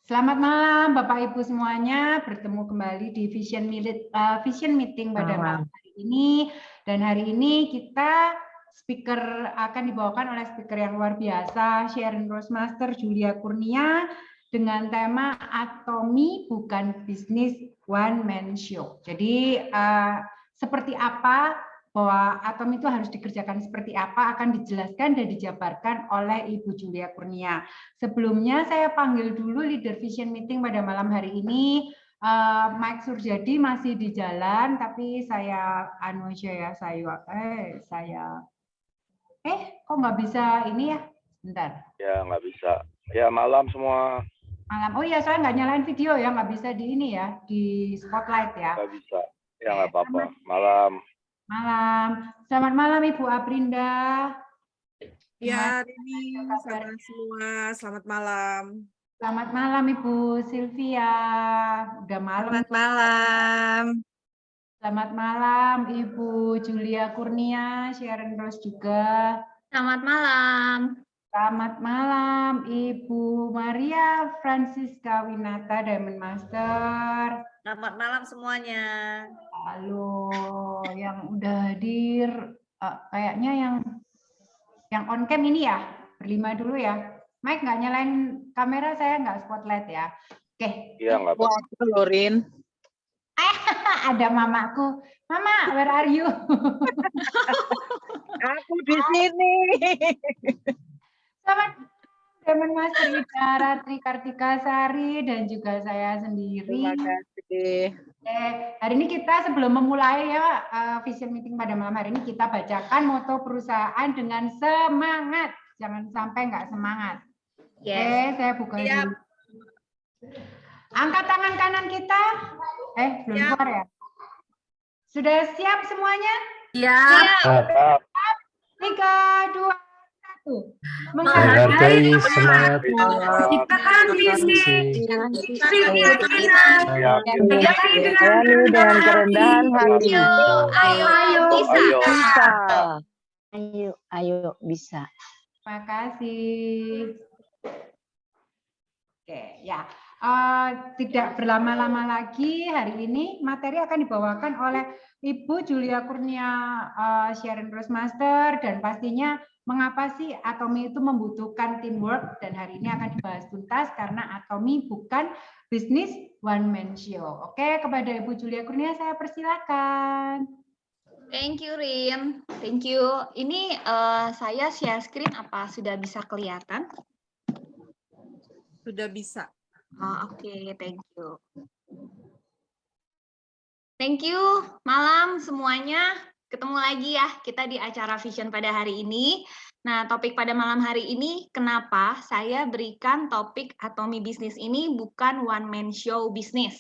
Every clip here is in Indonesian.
Selamat malam Bapak Ibu semuanya, bertemu kembali di Vision Meeting pada malam hari ini. Dan hari ini kita akan dibawakan oleh speaker yang luar biasa, Sharon Rosemaster Julia Kurnia, dengan tema Atomi bukan bisnis one man show. Jadi seperti apa bahwa atom itu harus dikerjakan seperti apa akan dijelaskan dan dijabarkan oleh Ibu Julia Kurnia. Sebelumnya saya panggil dulu leader Vision Meeting pada malam hari ini. Mike Surjadi masih di jalan, tapi saya kok nggak bisa ini ya? Bentar. Ya nggak bisa. Ya malam semua. Malam. Oh iya, saya nggak nyalain video ya, nggak bisa di ini ya, di spotlight ya. Nggak bisa. Ya nggak apa-apa. Malam. Malam. Selamat malam Ibu Aprinda. Ya, Rini, selamat semua. Selamat malam. Selamat malam Ibu Sylvia. Udah malam. Selamat malam. Selamat malam Ibu Julia Kurnia, Sharon Rose juga. Selamat malam. Selamat malam Ibu Maria Francisca Winata, Diamond Master. Selamat malam semuanya. Halo, yang udah hadir, kayaknya yang on cam ini ya, berlima dulu ya. Mike nggak nyalain kamera, saya nggak spotlight ya. Oke. Iya nggak apa-apa. Lorin. Ada mamaku. Mama, where are you? Aku di sini. Selamat Diamond Master Idara Trikartika Sari dan juga saya sendiri. Terima kasih. Hari ini kita sebelum memulai ya Vision Meeting pada malam hari ini kita bacakan moto perusahaan dengan semangat. Jangan sampai nggak semangat. Yes. Saya buka dulu. Angkat tangan kanan kita. Belum keluar ya? Sudah siap semuanya? Siap. 3, 2, 1. Menghargai semangat Ciptakan visi. Dengan kerendahan hati. Ayo, bisa. Ayo, bisa. Terima kasih. Oke, ya. Tidak berlama-lama lagi, hari ini materi akan dibawakan oleh Ibu Julia Kurnia, Sharon Rosemaster, dan pastinya mengapa sih Atomi itu membutuhkan teamwork, dan hari ini akan dibahas tuntas karena Atomi bukan bisnis one man show. Oke, kepada Ibu Julia Kurnia saya persilakan. Thank you, Rin. Thank you. Ini saya share screen apa sudah bisa kelihatan? Sudah bisa. Oke, thank you. Thank you, malam semuanya. Ketemu lagi ya kita di acara Vision pada hari ini. Nah, topik pada malam hari ini, kenapa saya berikan topik Atomi Bisnis ini bukan one man show bisnis.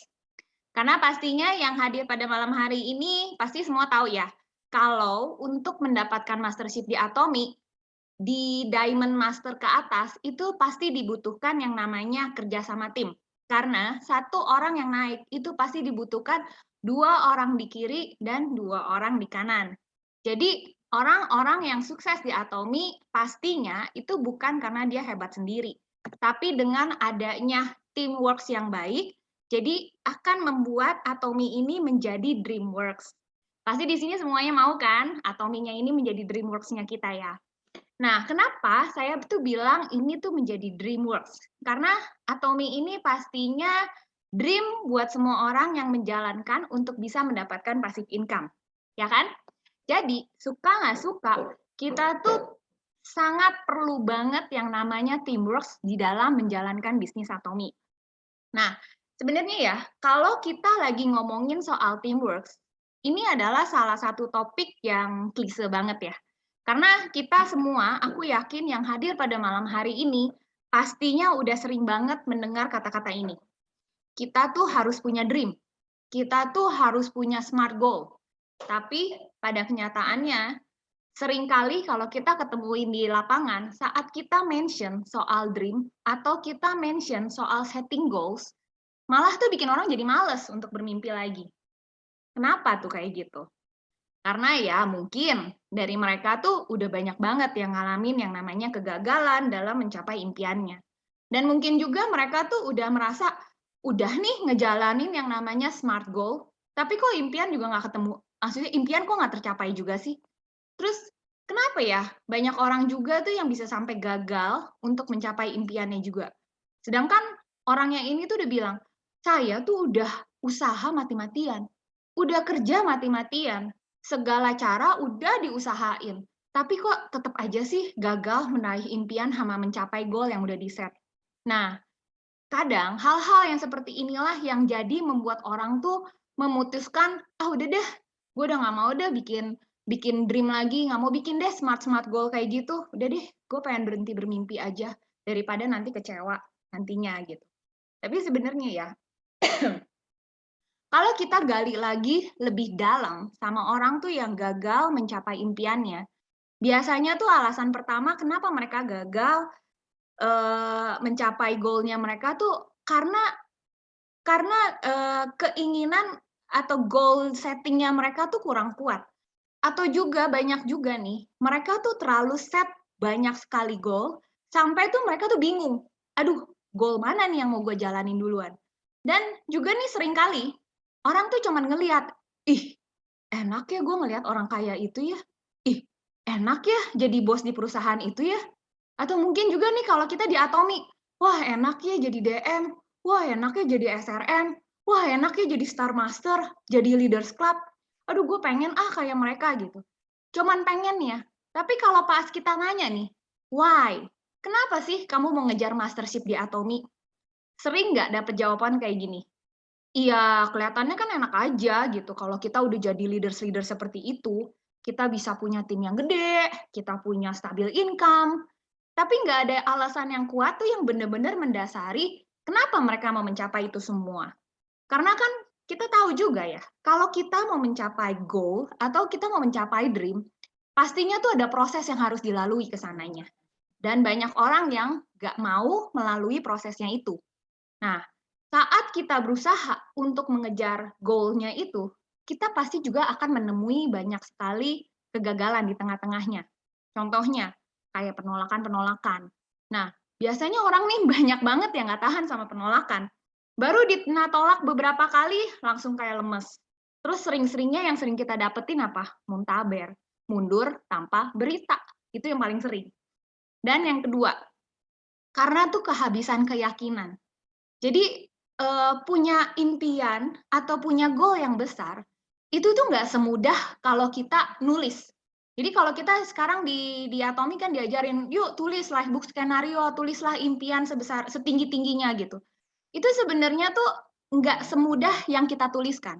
Karena pastinya yang hadir pada malam hari ini pasti semua tahu ya, kalau untuk mendapatkan mastership di Atomi, di Diamond Master ke atas, itu pasti dibutuhkan yang namanya kerjasama tim. Karena satu orang yang naik itu pasti dibutuhkan 2 orang di kiri dan 2 orang di kanan. Jadi orang-orang yang sukses di Atomi pastinya itu bukan karena dia hebat sendiri. Tapi dengan adanya teamwork yang baik, jadi akan membuat Atomi ini menjadi Dreamworks. Pasti di sini semuanya mau kan Atominya ini menjadi Dreamworks-nya kita ya. Nah, kenapa saya tuh bilang ini tuh menjadi Dreamworks? Karena Atomi ini pastinya dream buat semua orang yang menjalankan untuk bisa mendapatkan passive income. Ya kan? Jadi, suka nggak suka, kita tuh sangat perlu banget yang namanya teamworks di dalam menjalankan bisnis Atomi. Nah, sebenarnya ya, kalau kita lagi ngomongin soal teamworks, ini adalah salah satu topik yang klise banget ya. Karena kita semua, aku yakin yang hadir pada malam hari ini, pastinya udah sering banget mendengar kata-kata ini. Kita tuh harus punya dream. Kita tuh harus punya smart goal. Tapi pada kenyataannya, seringkali kalau kita ketemuin di lapangan, saat kita mention soal dream, atau kita mention soal setting goals, malah tuh bikin orang jadi males untuk bermimpi lagi. Kenapa tuh kayak gitu? Karena ya mungkin dari mereka tuh udah banyak banget yang ngalamin yang namanya kegagalan dalam mencapai impiannya. Dan mungkin juga mereka tuh udah merasa, udah nih ngejalanin yang namanya SMART goal, tapi kok impian juga nggak ketemu. Maksudnya impian kok nggak tercapai juga sih. Terus kenapa ya banyak orang juga tuh yang bisa sampai gagal untuk mencapai impiannya juga. Sedangkan orang yang ini tuh udah bilang, saya tuh udah usaha mati-matian, udah kerja mati-matian, segala cara udah diusahain, tapi kok tetap aja sih gagal meraih impian sama mencapai goal yang udah di-set. Nah, kadang hal-hal yang seperti inilah yang jadi membuat orang tuh memutuskan, ah udah deh, gue udah nggak mau deh bikin dream lagi, nggak mau bikin deh smart goal kayak gitu. Udah deh, gue pengen berhenti bermimpi aja daripada nanti kecewa nantinya gitu. Tapi sebenarnya ya, kalau kita gali lagi lebih dalam sama orang tuh yang gagal mencapai impiannya, biasanya tuh alasan pertama kenapa mereka gagal mencapai goal-nya mereka tuh karena keinginan atau goal setting-nya mereka tuh kurang kuat. Atau juga banyak juga nih, mereka tuh terlalu set banyak sekali goal, sampai tuh mereka tuh bingung. Aduh, goal mana nih yang mau gue jalanin duluan? Dan juga nih seringkali, orang tuh cuman ngelihat, ih, enak ya gue ngelihat orang kaya itu ya. Ih, enak ya jadi bos di perusahaan itu ya. Atau mungkin juga nih kalau kita di Atomi, wah enak ya jadi DM, wah enak ya jadi SRM, wah enak ya jadi Star Master, jadi Leaders Club. Aduh gue pengen kayak mereka gitu. Cuman pengen ya. Tapi kalau pas kita nanya nih, why? Kenapa sih kamu mau ngejar mastership di Atomi? Sering nggak dapet jawaban kayak gini? Iya, kelihatannya kan enak aja gitu. Kalau kita udah jadi leader seperti itu, kita bisa punya tim yang gede, kita punya stabil income, tapi nggak ada alasan yang kuat tuh yang benar-benar mendasari kenapa mereka mau mencapai itu semua. Karena kan kita tahu juga ya, kalau kita mau mencapai goal atau kita mau mencapai dream, pastinya tuh ada proses yang harus dilalui ke sananya. Dan banyak orang yang nggak mau melalui prosesnya itu. Nah, saat kita berusaha untuk mengejar goal-nya itu, kita pasti juga akan menemui banyak sekali kegagalan di tengah-tengahnya. Contohnya, kayak penolakan-penolakan. Nah, biasanya orang nih banyak banget yang nggak tahan sama penolakan. Baru ditolak beberapa kali, langsung kayak lemes. Terus sering-seringnya yang sering kita dapetin apa? Muntaber, mundur tanpa berita. Itu yang paling sering. Dan yang kedua, karena tuh kehabisan keyakinan. Jadi, punya impian atau punya goal yang besar, itu tuh nggak semudah kalau kita nulis. Jadi kalau kita sekarang di Atomi kan diajarin, "Yuk tulis book skenario, tulislah impian setinggi-tingginya," gitu. Itu sebenarnya tuh nggak semudah yang kita tuliskan.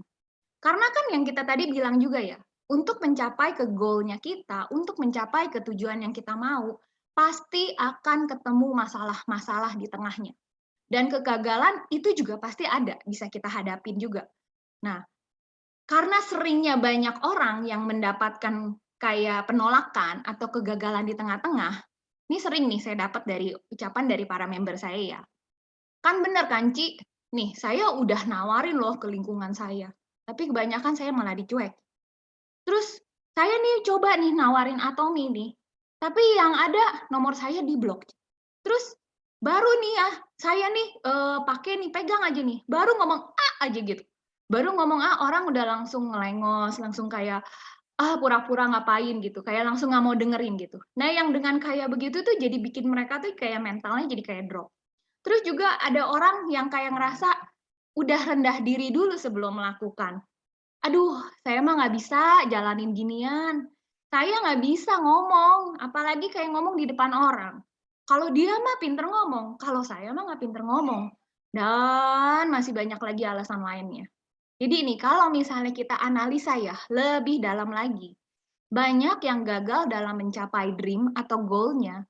Karena kan yang kita tadi bilang juga ya, untuk mencapai ke goal-nya kita, untuk mencapai ke tujuan yang kita mau, pasti akan ketemu masalah-masalah di tengahnya. Dan kegagalan itu juga pasti ada, bisa kita hadapin juga. Nah, karena seringnya banyak orang yang mendapatkan kayak penolakan atau kegagalan di tengah-tengah, ini sering nih saya dapat dari ucapan dari para member saya ya. Kan bener kan, Ci? Nih, saya udah nawarin loh ke lingkungan saya, tapi kebanyakan saya malah dicuek. Terus saya nih coba nih nawarin Atomi nih, tapi yang ada nomor saya di-blok. Terus baru nih ya, saya nih pakai nih, pegang aja nih, baru ngomong aja gitu. Baru ngomong orang udah langsung ngelengos, langsung kayak pura-pura ngapain gitu, kayak langsung nggak mau dengerin gitu. Nah yang dengan kayak begitu tuh jadi bikin mereka tuh kayak mentalnya jadi kayak drop. Terus juga ada orang yang kayak ngerasa udah rendah diri dulu sebelum melakukan. Aduh, saya mah nggak bisa jalanin ginian. Saya nggak bisa ngomong, apalagi kayak ngomong di depan orang. Kalau dia mah pinter ngomong, kalau saya mah nggak pinter ngomong. Dan masih banyak lagi alasan lainnya. Jadi ini kalau misalnya kita analisa ya lebih dalam lagi, banyak yang gagal dalam mencapai dream atau goal-nya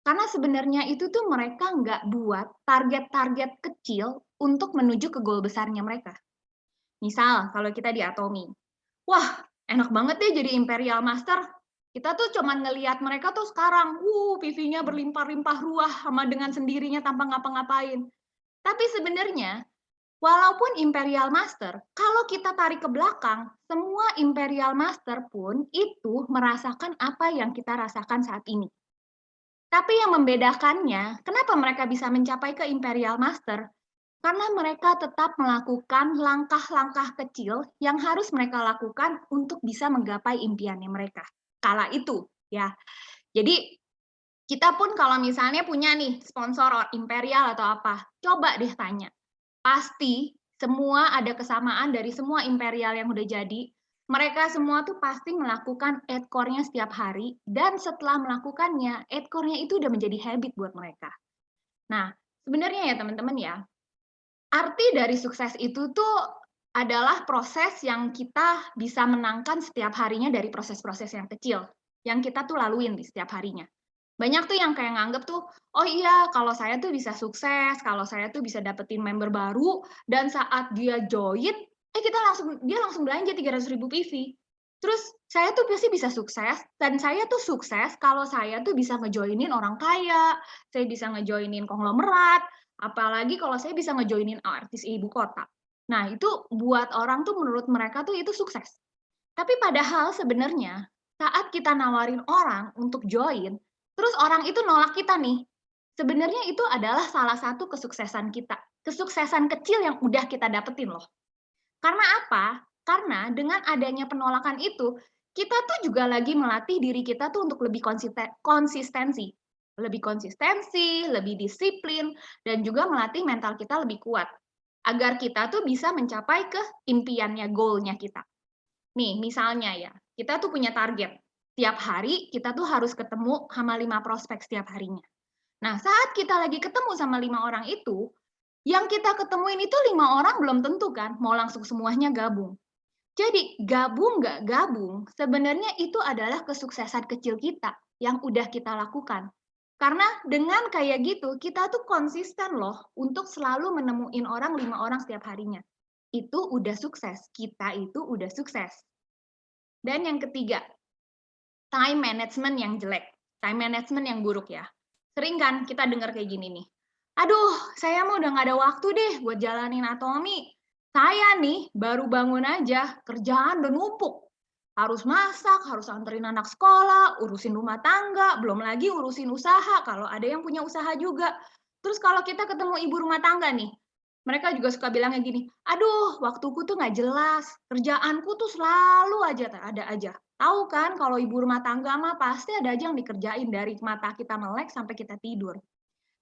karena sebenarnya itu tuh mereka nggak buat target-target kecil untuk menuju ke goal besarnya mereka. Misal, kalau kita di Atomi, wah enak banget deh jadi Imperial Master. Kita tuh cuman ngelihat mereka tuh sekarang, PV-nya berlimpah-limpah ruah sama dengan sendirinya tanpa ngapa-ngapain. Tapi sebenarnya, walaupun Imperial Master, kalau kita tarik ke belakang, semua Imperial Master pun itu merasakan apa yang kita rasakan saat ini. Tapi yang membedakannya, kenapa mereka bisa mencapai ke Imperial Master? Karena mereka tetap melakukan langkah-langkah kecil yang harus mereka lakukan untuk bisa menggapai impiannya mereka. Kala itu, ya. Jadi, kita pun kalau misalnya punya nih sponsor Imperial atau apa, coba deh tanya. Pasti semua ada kesamaan dari semua Imperial yang udah jadi. Mereka semua tuh pasti melakukan 8 core-nya setiap hari, dan setelah melakukannya, 8 core-nya itu udah menjadi habit buat mereka. Nah, sebenarnya ya teman-teman ya, arti dari sukses itu tuh adalah proses yang kita bisa menangkan setiap harinya dari proses-proses yang kecil, yang kita tuh laluin di setiap harinya. Banyak tuh yang kayak nganggep tuh, oh iya kalau saya tuh bisa sukses, kalau saya tuh bisa dapetin member baru, dan saat dia join, dia langsung belanja 300.000 PV. Terus saya tuh pasti bisa sukses, dan saya tuh sukses kalau saya tuh bisa ngejoinin orang kaya, saya bisa ngejoinin konglomerat, apalagi kalau saya bisa ngejoinin artis ibu kota. Nah itu buat orang tuh menurut mereka tuh itu sukses. Tapi padahal sebenarnya saat kita nawarin orang untuk join, terus orang itu nolak kita nih, sebenarnya itu adalah salah satu kesuksesan kita. Kesuksesan kecil yang udah kita dapetin loh. Karena apa? Karena dengan adanya penolakan itu, kita tuh juga lagi melatih diri kita tuh untuk lebih konsistensi. Lebih konsistensi, lebih disiplin, dan juga melatih mental kita lebih kuat. Agar kita tuh bisa mencapai ke impiannya, goal-nya kita. Nih, misalnya ya, kita tuh punya target. Tiap hari kita tuh harus ketemu sama 5 prospek setiap harinya. Nah, saat kita lagi ketemu sama 5 orang itu, yang kita ketemuin itu 5 orang belum tentu kan mau langsung semuanya gabung. Jadi gabung nggak gabung, sebenarnya itu adalah kesuksesan kecil kita yang udah kita lakukan. Karena dengan kayak gitu, kita tuh konsisten loh untuk selalu menemuin orang 5 orang setiap harinya. Itu udah sukses, kita itu udah sukses. Dan yang ketiga, time management yang jelek, time management yang buruk ya. Sering kan kita dengar kayak gini nih, aduh saya mah udah nggak ada waktu deh buat jalanin Atomi. Saya nih baru bangun aja, kerjaan udah numpuk. Harus masak, harus anterin anak sekolah, urusin rumah tangga, belum lagi urusin usaha, kalau ada yang punya usaha juga. Terus kalau kita ketemu ibu rumah tangga nih, mereka juga suka bilangnya gini, aduh waktuku tuh nggak jelas, kerjaanku tuh selalu aja ada aja. Tahu kan kalau ibu rumah tangga mah pasti ada aja yang dikerjain dari mata kita melek sampai kita tidur.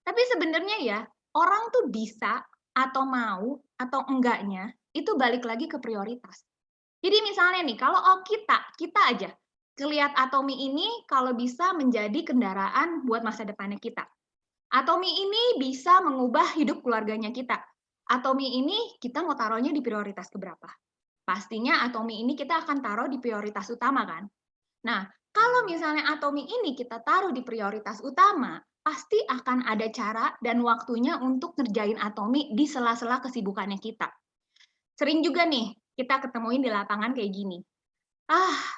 Tapi sebenarnya ya, orang tuh bisa atau mau atau enggaknya itu balik lagi ke prioritas. Jadi misalnya nih, kalau kita aja ngelihat Atomi ini kalau bisa menjadi kendaraan buat masa depannya kita. Atomi ini bisa mengubah hidup keluarganya kita. Atomi ini kita mau taruhnya di prioritas keberapa? Pastinya Atomi ini kita akan taruh di prioritas utama kan? Nah, kalau misalnya Atomi ini kita taruh di prioritas utama, pasti akan ada cara dan waktunya untuk ngerjain Atomi di sela-sela kesibukannya kita. Sering juga nih, kita ketemuin di lapangan kayak gini.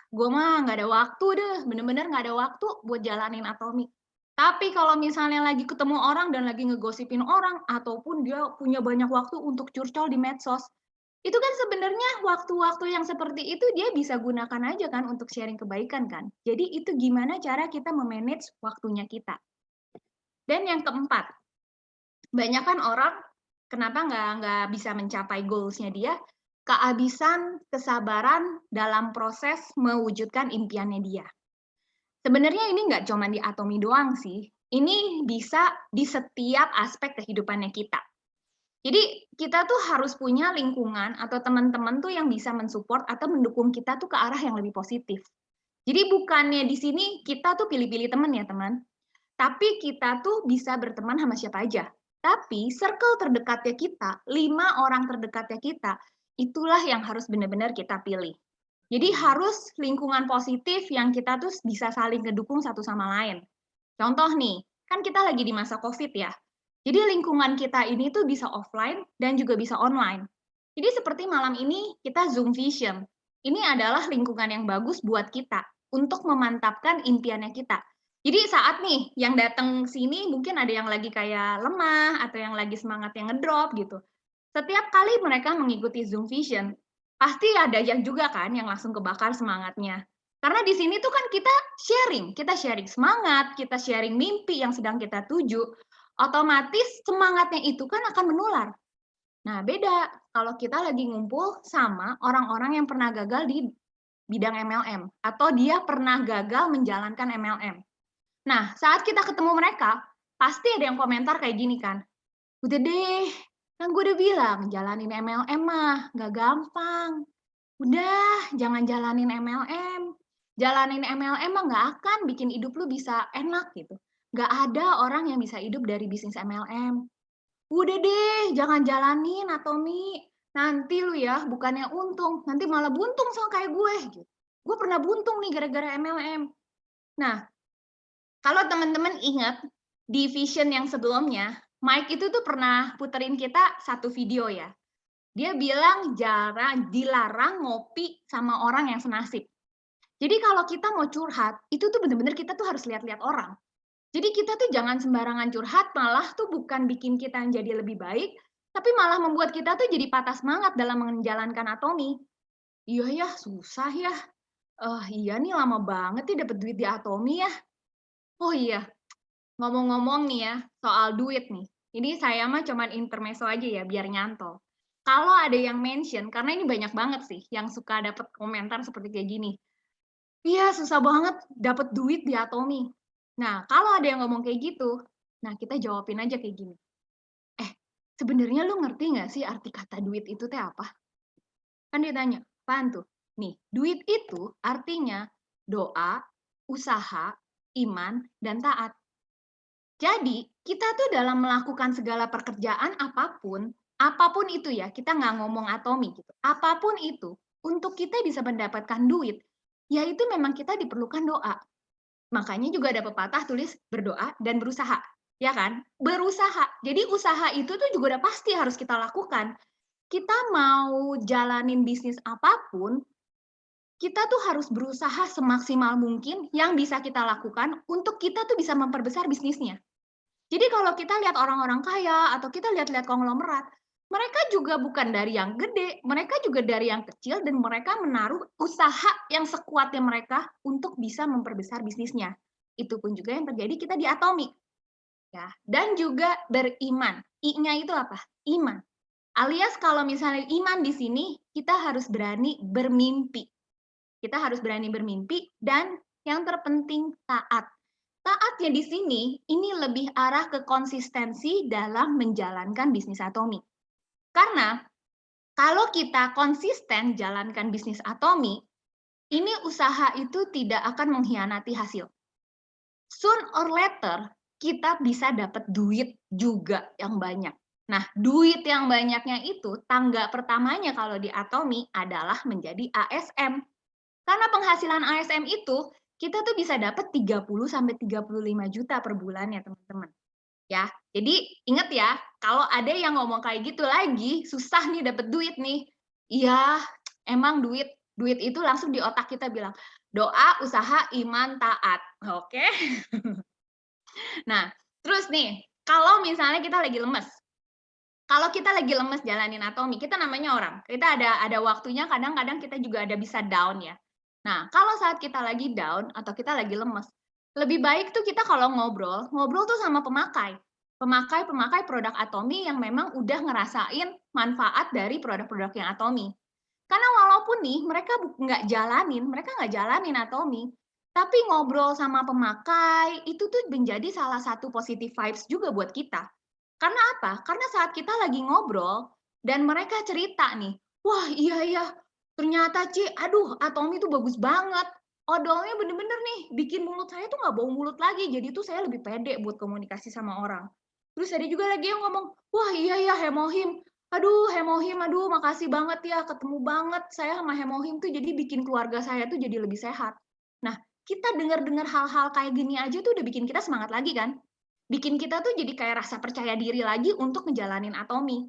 Gue mah nggak ada waktu deh, bener-bener nggak ada waktu buat jalanin Atomi. Tapi kalau misalnya lagi ketemu orang dan lagi ngegosipin orang, ataupun dia punya banyak waktu untuk curcol di medsos, itu kan sebenarnya waktu-waktu yang seperti itu dia bisa gunakan aja kan untuk sharing kebaikan kan. Jadi itu gimana cara kita memanage waktunya kita. Dan yang keempat, banyak kan orang kenapa nggak bisa mencapai goals-nya dia, kehabisan kesabaran dalam proses mewujudkan impiannya dia. Sebenarnya ini nggak cuma di Atomi doang sih, ini bisa di setiap aspek kehidupannya kita. Jadi kita tuh harus punya lingkungan atau teman-teman tuh yang bisa mensupport atau mendukung kita tuh ke arah yang lebih positif. Jadi bukannya di sini kita tuh pilih-pilih teman ya teman, tapi kita tuh bisa berteman sama siapa aja. Tapi circle terdekatnya kita, 5 orang terdekatnya kita, itulah yang harus benar-benar kita pilih. Jadi harus lingkungan positif yang kita tuh bisa saling ngedukung satu sama lain. Contoh nih, kan kita lagi di masa COVID ya. Jadi lingkungan kita ini tuh bisa offline dan juga bisa online. Jadi seperti malam ini kita Zoom Vision. Ini adalah lingkungan yang bagus buat kita untuk memantapkan impiannya kita. Jadi saat nih yang datang sini mungkin ada yang lagi kayak lemah atau yang lagi semangat yang ngedrop gitu. Setiap kali mereka mengikuti Zoom Vision, pasti ada yang juga kan yang langsung kebakar semangatnya. Karena di sini tuh kan kita sharing semangat, kita sharing mimpi yang sedang kita tuju, otomatis semangatnya itu kan akan menular. Nah, beda kalau kita lagi ngumpul sama orang-orang yang pernah gagal di bidang MLM, atau dia pernah gagal menjalankan MLM. Nah, saat kita ketemu mereka, pasti ada yang komentar kayak gini kan, udah deh, kan gue udah bilang, jalanin MLM mah gak gampang. Udah, jangan jalanin MLM. Jalanin MLM mah gak akan bikin hidup lu bisa enak gitu. Gak ada orang yang bisa hidup dari bisnis MLM. Udah deh, jangan jalanin, Atomi. Nanti lu ya, bukannya untung, nanti malah buntung sama kayak gue. Gitu. Gue pernah buntung nih gara-gara MLM. Nah, kalau teman-teman ingat, di Vision yang sebelumnya, Mike itu tuh pernah puterin kita satu video ya. Dia bilang dilarang ngopi sama orang yang senasib. Jadi kalau kita mau curhat, itu tuh bener-bener kita tuh harus lihat-lihat orang. Jadi kita tuh jangan sembarangan curhat, malah tuh bukan bikin kita jadi lebih baik, tapi malah membuat kita tuh jadi patah semangat dalam menjalankan Atomi. Iya ya, susah ya. Iya nih lama banget nih dapat duit di Atomi ya. Oh iya, ngomong-ngomong nih ya, soal duit nih. Ini saya mah cuman intermezzo aja ya, biar nyantol. Kalau ada yang mention, karena ini banyak banget sih yang suka dapat komentar seperti kayak gini. Iya, susah banget dapat duit di Atomi. Nah, kalau ada yang ngomong kayak gitu, nah kita jawabin aja kayak gini. Sebenarnya lu ngerti nggak sih arti kata duit itu teh apa? Kan dia tanya, apaan tuh? Nih, duit itu artinya doa, usaha, iman, dan taat. Jadi, kita tuh dalam melakukan segala pekerjaan apapun itu ya, kita nggak ngomong Atomi gitu, apapun itu, untuk kita bisa mendapatkan duit, ya itu memang kita diperlukan doa. Makanya juga ada pepatah tulis berdoa dan berusaha, ya kan? Berusaha. Jadi usaha itu tuh juga udah pasti harus kita lakukan. Kita mau jalanin bisnis apapun, kita tuh harus berusaha semaksimal mungkin yang bisa kita lakukan untuk kita tuh bisa memperbesar bisnisnya. Jadi kalau kita lihat orang-orang kaya atau kita lihat-lihat konglomerat, mereka juga bukan dari yang gede, mereka juga dari yang kecil dan mereka menaruh usaha yang sekuatnya mereka untuk bisa memperbesar bisnisnya. Itu pun juga yang terjadi kita di Atomi. Ya, dan juga beriman. I-nya itu apa? Iman. Alias kalau misalnya iman di sini, kita harus berani bermimpi. Kita harus berani bermimpi dan yang terpenting taat. Taatnya di sini, ini lebih arah ke konsistensi dalam menjalankan bisnis Atomi. Karena kalau kita konsisten jalankan bisnis Atomi, ini usaha itu tidak akan mengkhianati hasil. Soon or later, kita bisa dapat duit juga yang banyak. Nah, duit yang banyaknya itu, tangga pertamanya kalau di Atomi adalah menjadi ASM. Karena penghasilan ASM itu, kita tuh bisa dapat 30-35 juta per bulan ya teman-teman. Ya, jadi ingat ya, kalau ada yang ngomong kayak gitu lagi, susah nih dapat duit nih. Iya, emang duit itu langsung di otak kita bilang, doa, usaha, iman, taat. Oke. Nah, terus nih, kalau misalnya kita lagi lemes. Kalau kita lagi lemes jalanin Atomi, kita namanya orang. Kita ada waktunya, kadang-kadang kita juga ada bisa down ya. Nah, kalau saat kita lagi down atau kita lagi lemes, lebih baik tuh kita kalau ngobrol tuh sama pemakai produk Atomi yang memang udah ngerasain manfaat dari produk-produk yang Atomi. Karena walaupun nih mereka nggak jalanin Atomi, tapi ngobrol sama pemakai itu tuh menjadi salah satu positive vibes juga buat kita. Karena apa? Karena saat kita lagi ngobrol dan mereka cerita nih, wah iya ya, ternyata aduh Atomi tuh bagus banget. Odolnya bener-bener nih, bikin mulut saya tuh nggak bau mulut lagi, jadi tuh saya lebih pede buat komunikasi sama orang. Terus ada juga lagi yang ngomong, wah iya ya Hemohim, aduh Hemohim, aduh makasih banget ya, ketemu banget saya sama Hemohim tuh jadi bikin keluarga saya tuh jadi lebih sehat. Nah, kita dengar-dengar hal-hal kayak gini aja tuh udah bikin kita semangat lagi kan? Bikin kita tuh jadi kayak rasa percaya diri lagi untuk ngejalanin Atomi.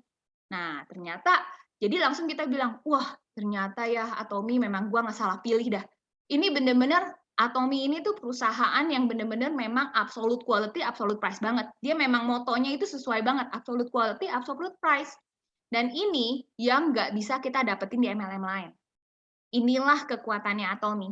Nah, ternyata jadi langsung kita bilang, wah ternyata ya Atomi memang gua nggak salah pilih dah. Ini bener-bener Atomi ini tuh perusahaan yang bener-bener memang absolute quality, absolute price banget. Dia memang motonya itu sesuai banget, absolute quality, absolute price. Dan ini yang nggak bisa kita dapetin di MLM lain. Inilah kekuatannya Atomi.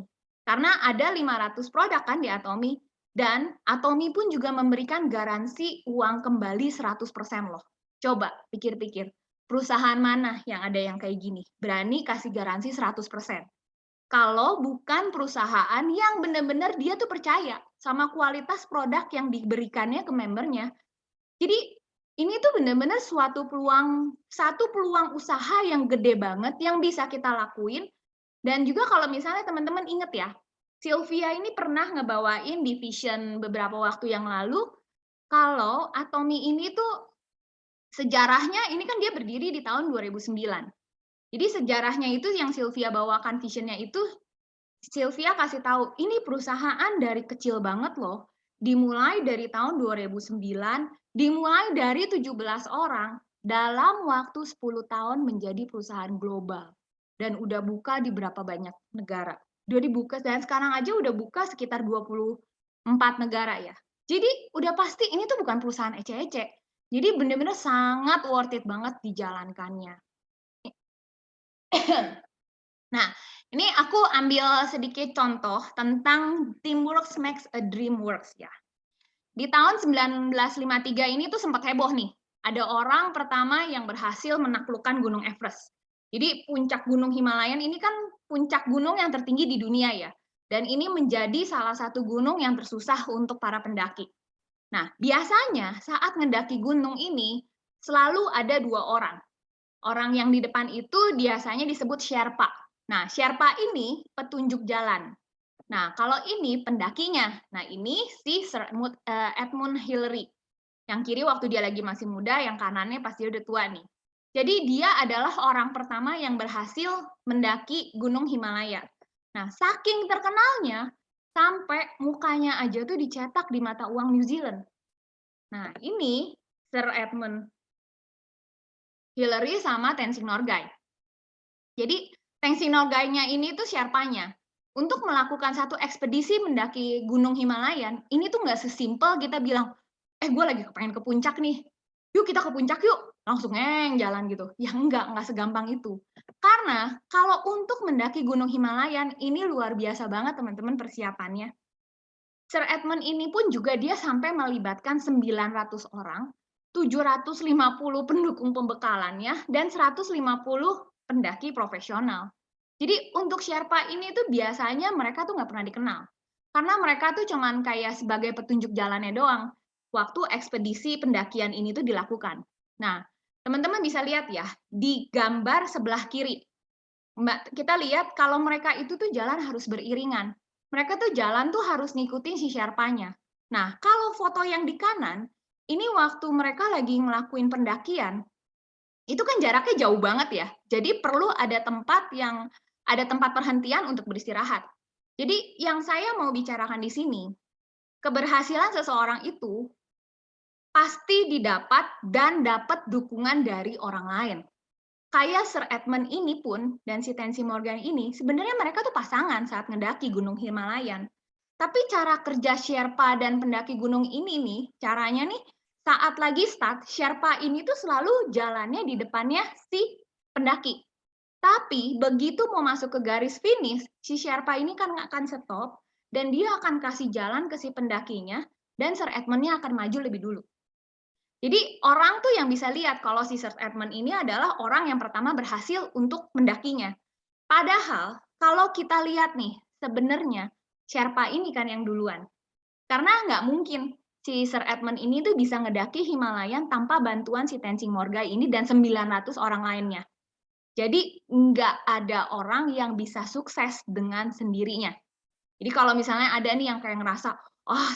Karena ada 500 produk kan di Atomy, dan Atomy pun juga memberikan garansi uang kembali 100% loh. Coba pikir-pikir, perusahaan mana yang ada yang kayak gini? Berani kasih garansi 100%. Kalau bukan perusahaan yang benar-benar dia tuh percaya sama kualitas produk yang diberikannya ke membernya. Jadi ini tuh benar-benar satu peluang usaha yang gede banget yang bisa kita lakuin. Dan juga kalau misalnya teman-teman inget ya, Sylvia ini pernah ngebawain di Vision beberapa waktu yang lalu, kalau Atomy ini tuh sejarahnya, ini kan dia berdiri di tahun 2009. Jadi sejarahnya itu yang Sylvia bawakan visionnya itu, Sylvia kasih tahu, ini perusahaan dari kecil banget loh, dimulai dari tahun 2009, dimulai dari 17 orang, dalam waktu 10 tahun menjadi perusahaan global. Dan udah buka di berapa banyak negara. Udah dibuka, dan sekarang aja udah buka sekitar 24 negara ya. Jadi udah pasti ini tuh bukan perusahaan ece-ece. Jadi benar-benar sangat worth it banget dijalankannya. Nah, ini aku ambil sedikit contoh tentang teamwork makes a dream works ya. Di tahun 1953 ini tuh sempat heboh nih. Ada orang pertama yang berhasil menaklukkan Gunung Everest. Jadi puncak Gunung Himalayan ini kan puncak gunung yang tertinggi di dunia ya. Dan ini menjadi salah satu gunung yang tersusah untuk para pendaki. Nah, biasanya saat mendaki gunung ini selalu ada dua orang. Orang yang di depan itu biasanya disebut Sherpa. Nah, Sherpa ini petunjuk jalan. Nah, kalau ini pendakinya. Nah, ini si Sir Edmund Hillary. Yang kiri waktu dia lagi masih muda, yang kanannya pasti udah tua nih. Jadi dia adalah orang pertama yang berhasil mendaki Gunung Himalaya. Nah, saking terkenalnya, sampai mukanya aja tuh dicetak di mata uang New Zealand. Nah, ini Sir Edmund Hillary sama Tenzing Norgay. Jadi Tenzing Norgay-nya ini tuh Sherpanya. Untuk melakukan satu ekspedisi mendaki Gunung Himalayan, ini tuh nggak sesimpel kita bilang, gue lagi pengen ke puncak nih, yuk kita ke puncak yuk, langsung jalan gitu. Ya nggak segampang itu. Karena kalau untuk mendaki Gunung Himalayan, ini luar biasa banget teman-teman persiapannya. Sir Edmund ini pun juga dia sampai melibatkan 900 orang, 750 pendukung pembekalannya, dan 150 pendaki profesional. Jadi untuk Sherpa ini tuh biasanya mereka tuh nggak pernah dikenal. Karena mereka tuh cuman kayak sebagai petunjuk jalannya doang, waktu ekspedisi pendakian ini tuh dilakukan. Nah, teman-teman bisa lihat ya, di gambar sebelah kiri. Kita lihat kalau mereka itu tuh jalan harus beriringan. Mereka tuh jalan tuh harus ngikutin si Sherpanya. Nah, kalau foto yang di kanan, ini waktu mereka lagi ngelakuin pendakian, itu kan jaraknya jauh banget ya. Jadi perlu ada tempat perhentian untuk beristirahat. Jadi yang saya mau bicarakan di sini, keberhasilan seseorang itu pasti didapat dan dapat dukungan dari orang lain. Kayak Sir Edmund ini pun dan si Tenzing Norgay ini, sebenarnya mereka tuh pasangan saat ngedaki Gunung Himalayan. Tapi cara kerja Sherpa dan pendaki gunung ini nih, caranya nih, saat lagi start, Sherpa ini tuh selalu jalannya di depannya si pendaki. Tapi begitu mau masuk ke garis finish, si Sherpa ini kan akan stop, dan dia akan kasih jalan ke si pendakinya, dan Sir Edmund-nya akan maju lebih dulu. Jadi orang tuh yang bisa lihat kalau si Sir Edmund ini adalah orang yang pertama berhasil untuk mendakinya. Padahal kalau kita lihat nih, sebenarnya Sherpa ini kan yang duluan. Karena nggak mungkin si Sir Edmund ini tuh bisa ngedaki Himalayan tanpa bantuan si Tenzing Norgay ini dan 900 orang lainnya. Jadi nggak ada orang yang bisa sukses dengan sendirinya. Jadi kalau misalnya ada nih yang kayak ngerasa,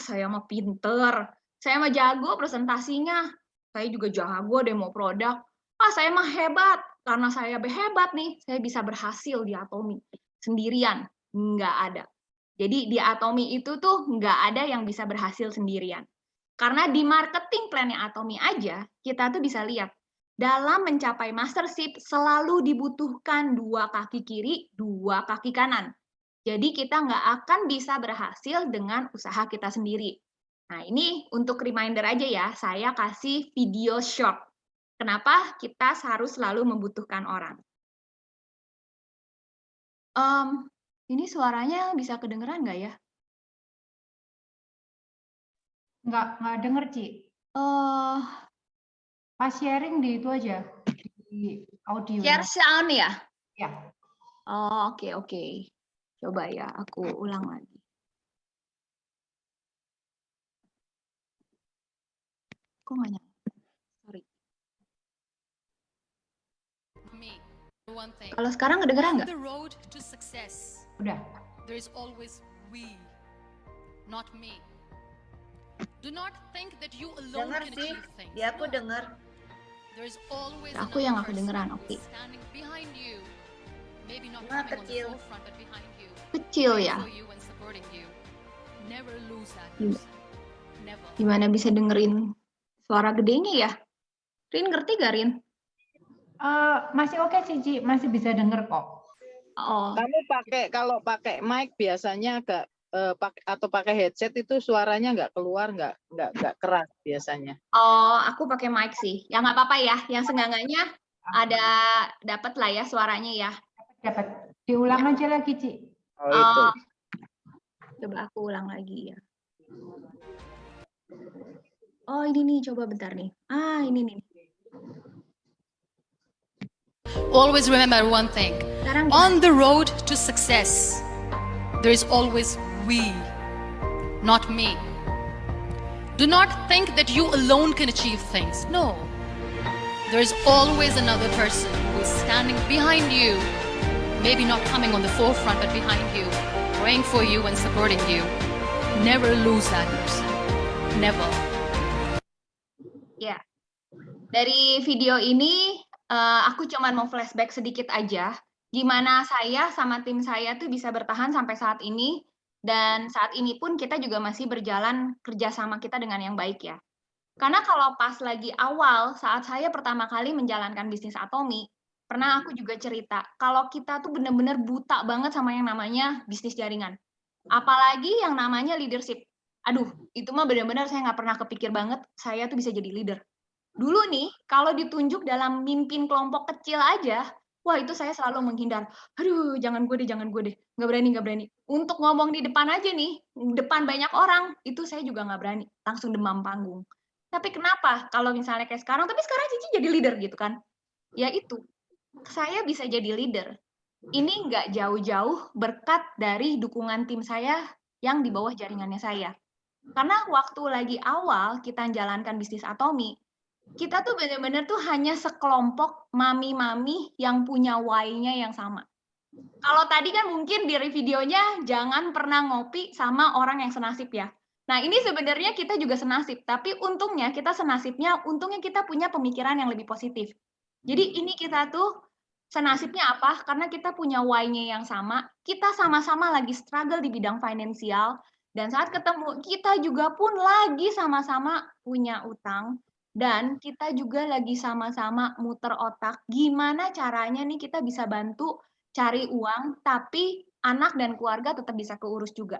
saya mah pinter, saya mah jago presentasinya, saya juga jago demo produk, saya mah hebat, karena saya hebat nih, saya bisa berhasil di Atomy. Sendirian, nggak ada. Jadi di Atomy itu tuh nggak ada yang bisa berhasil sendirian. Karena di marketing plan-nya Atomy aja, kita tuh bisa lihat, dalam mencapai mastership selalu dibutuhkan 2 kaki kiri, 2 kaki kanan. Jadi kita nggak akan bisa berhasil dengan usaha kita sendiri. Nah, ini untuk reminder aja ya, saya kasih video short. Kenapa kita harus selalu membutuhkan orang. Ini suaranya bisa kedengeran nggak ya? Nggak denger, Ci. Pas sharing di itu aja, di audio. Share sound ya? Ya. Oh, oke. Coba ya, aku ulang lagi. Kok nggak nyala? Sorry. Kalau sekarang kedengeran nggak? Udah. There is always we, not me. Do not think that you alone Dengar can sih, achieve things. ya aku No. dengar. There is always Aku another yang nggak person kedengeran, who oke. is standing behind you. Maybe not Nah, coming on the kecil. forefront, but behind you. Kecil Praying ya. for you and supporting you. Never lose that Gim- person. Never. Gimana bisa dengerin suara gedenya ya? Rin ngerti gak, Rin? Masih oke sih, Ci. Masih bisa denger kok. Oh, Kamu kalau pakai mic biasanya agak atau pakai headset itu suaranya nggak keluar, nggak keras biasanya. aku pakai mic sih. Ya nggak apa-apa ya. Yang seenggaknya ada dapat lah ya suaranya ya. Dapat. Diulang aja lagi, Ci. Oh itu. Coba aku ulang lagi ya. Oh ini nih, coba bentar nih. Ini nih. Always remember one thing. Sekarang On the road to success, there is always we, not me. Do not think that you alone can achieve things. No. There is always another person who is standing behind you, maybe not coming on the forefront, but behind you, praying for you and supporting you. Never lose that person. Never. ya. Dari video ini aku cuman mau flashback sedikit aja. Gimana saya sama tim saya tuh bisa bertahan sampai saat ini. Dan saat ini pun kita juga masih berjalan kerjasama kita dengan yang baik ya. Karena kalau pas lagi awal, saat saya pertama kali menjalankan bisnis Atomi, pernah aku juga cerita, kalau kita tuh bener-bener buta banget sama yang namanya bisnis jaringan. Apalagi yang namanya leadership. Aduh, itu mah bener-bener saya nggak pernah kepikir banget, saya tuh bisa jadi leader. Dulu nih, kalau ditunjuk dalam mimpin kelompok kecil aja, wah itu saya selalu menghindar. Aduh, jangan gue deh. Nggak berani. Untuk ngomong di depan aja nih, depan banyak orang, itu saya juga nggak berani. Langsung demam panggung. Tapi kenapa? Kalau misalnya kayak sekarang, tapi sekarang Cici jadi leader gitu kan. Ya itu, saya bisa jadi leader. Ini nggak jauh-jauh berkat dari dukungan tim saya yang di bawah jaringannya saya. Karena waktu lagi awal kita menjalankan bisnis Atomi, kita tuh bener-bener tuh hanya sekelompok mami-mami yang punya why-nya yang sama. Kalau tadi kan mungkin di videonya jangan pernah ngopi sama orang yang senasib ya. Nah ini sebenarnya kita juga senasib, tapi untungnya kita senasibnya, untungnya kita punya pemikiran yang lebih positif. Jadi ini kita tuh senasibnya apa? Karena kita punya why-nya yang sama, kita sama-sama lagi struggle di bidang finansial, dan saat ketemu kita juga pun lagi sama-sama punya utang, dan kita juga lagi sama-sama muter otak gimana caranya nih kita bisa bantu cari uang, tapi anak dan keluarga tetap bisa keurus juga.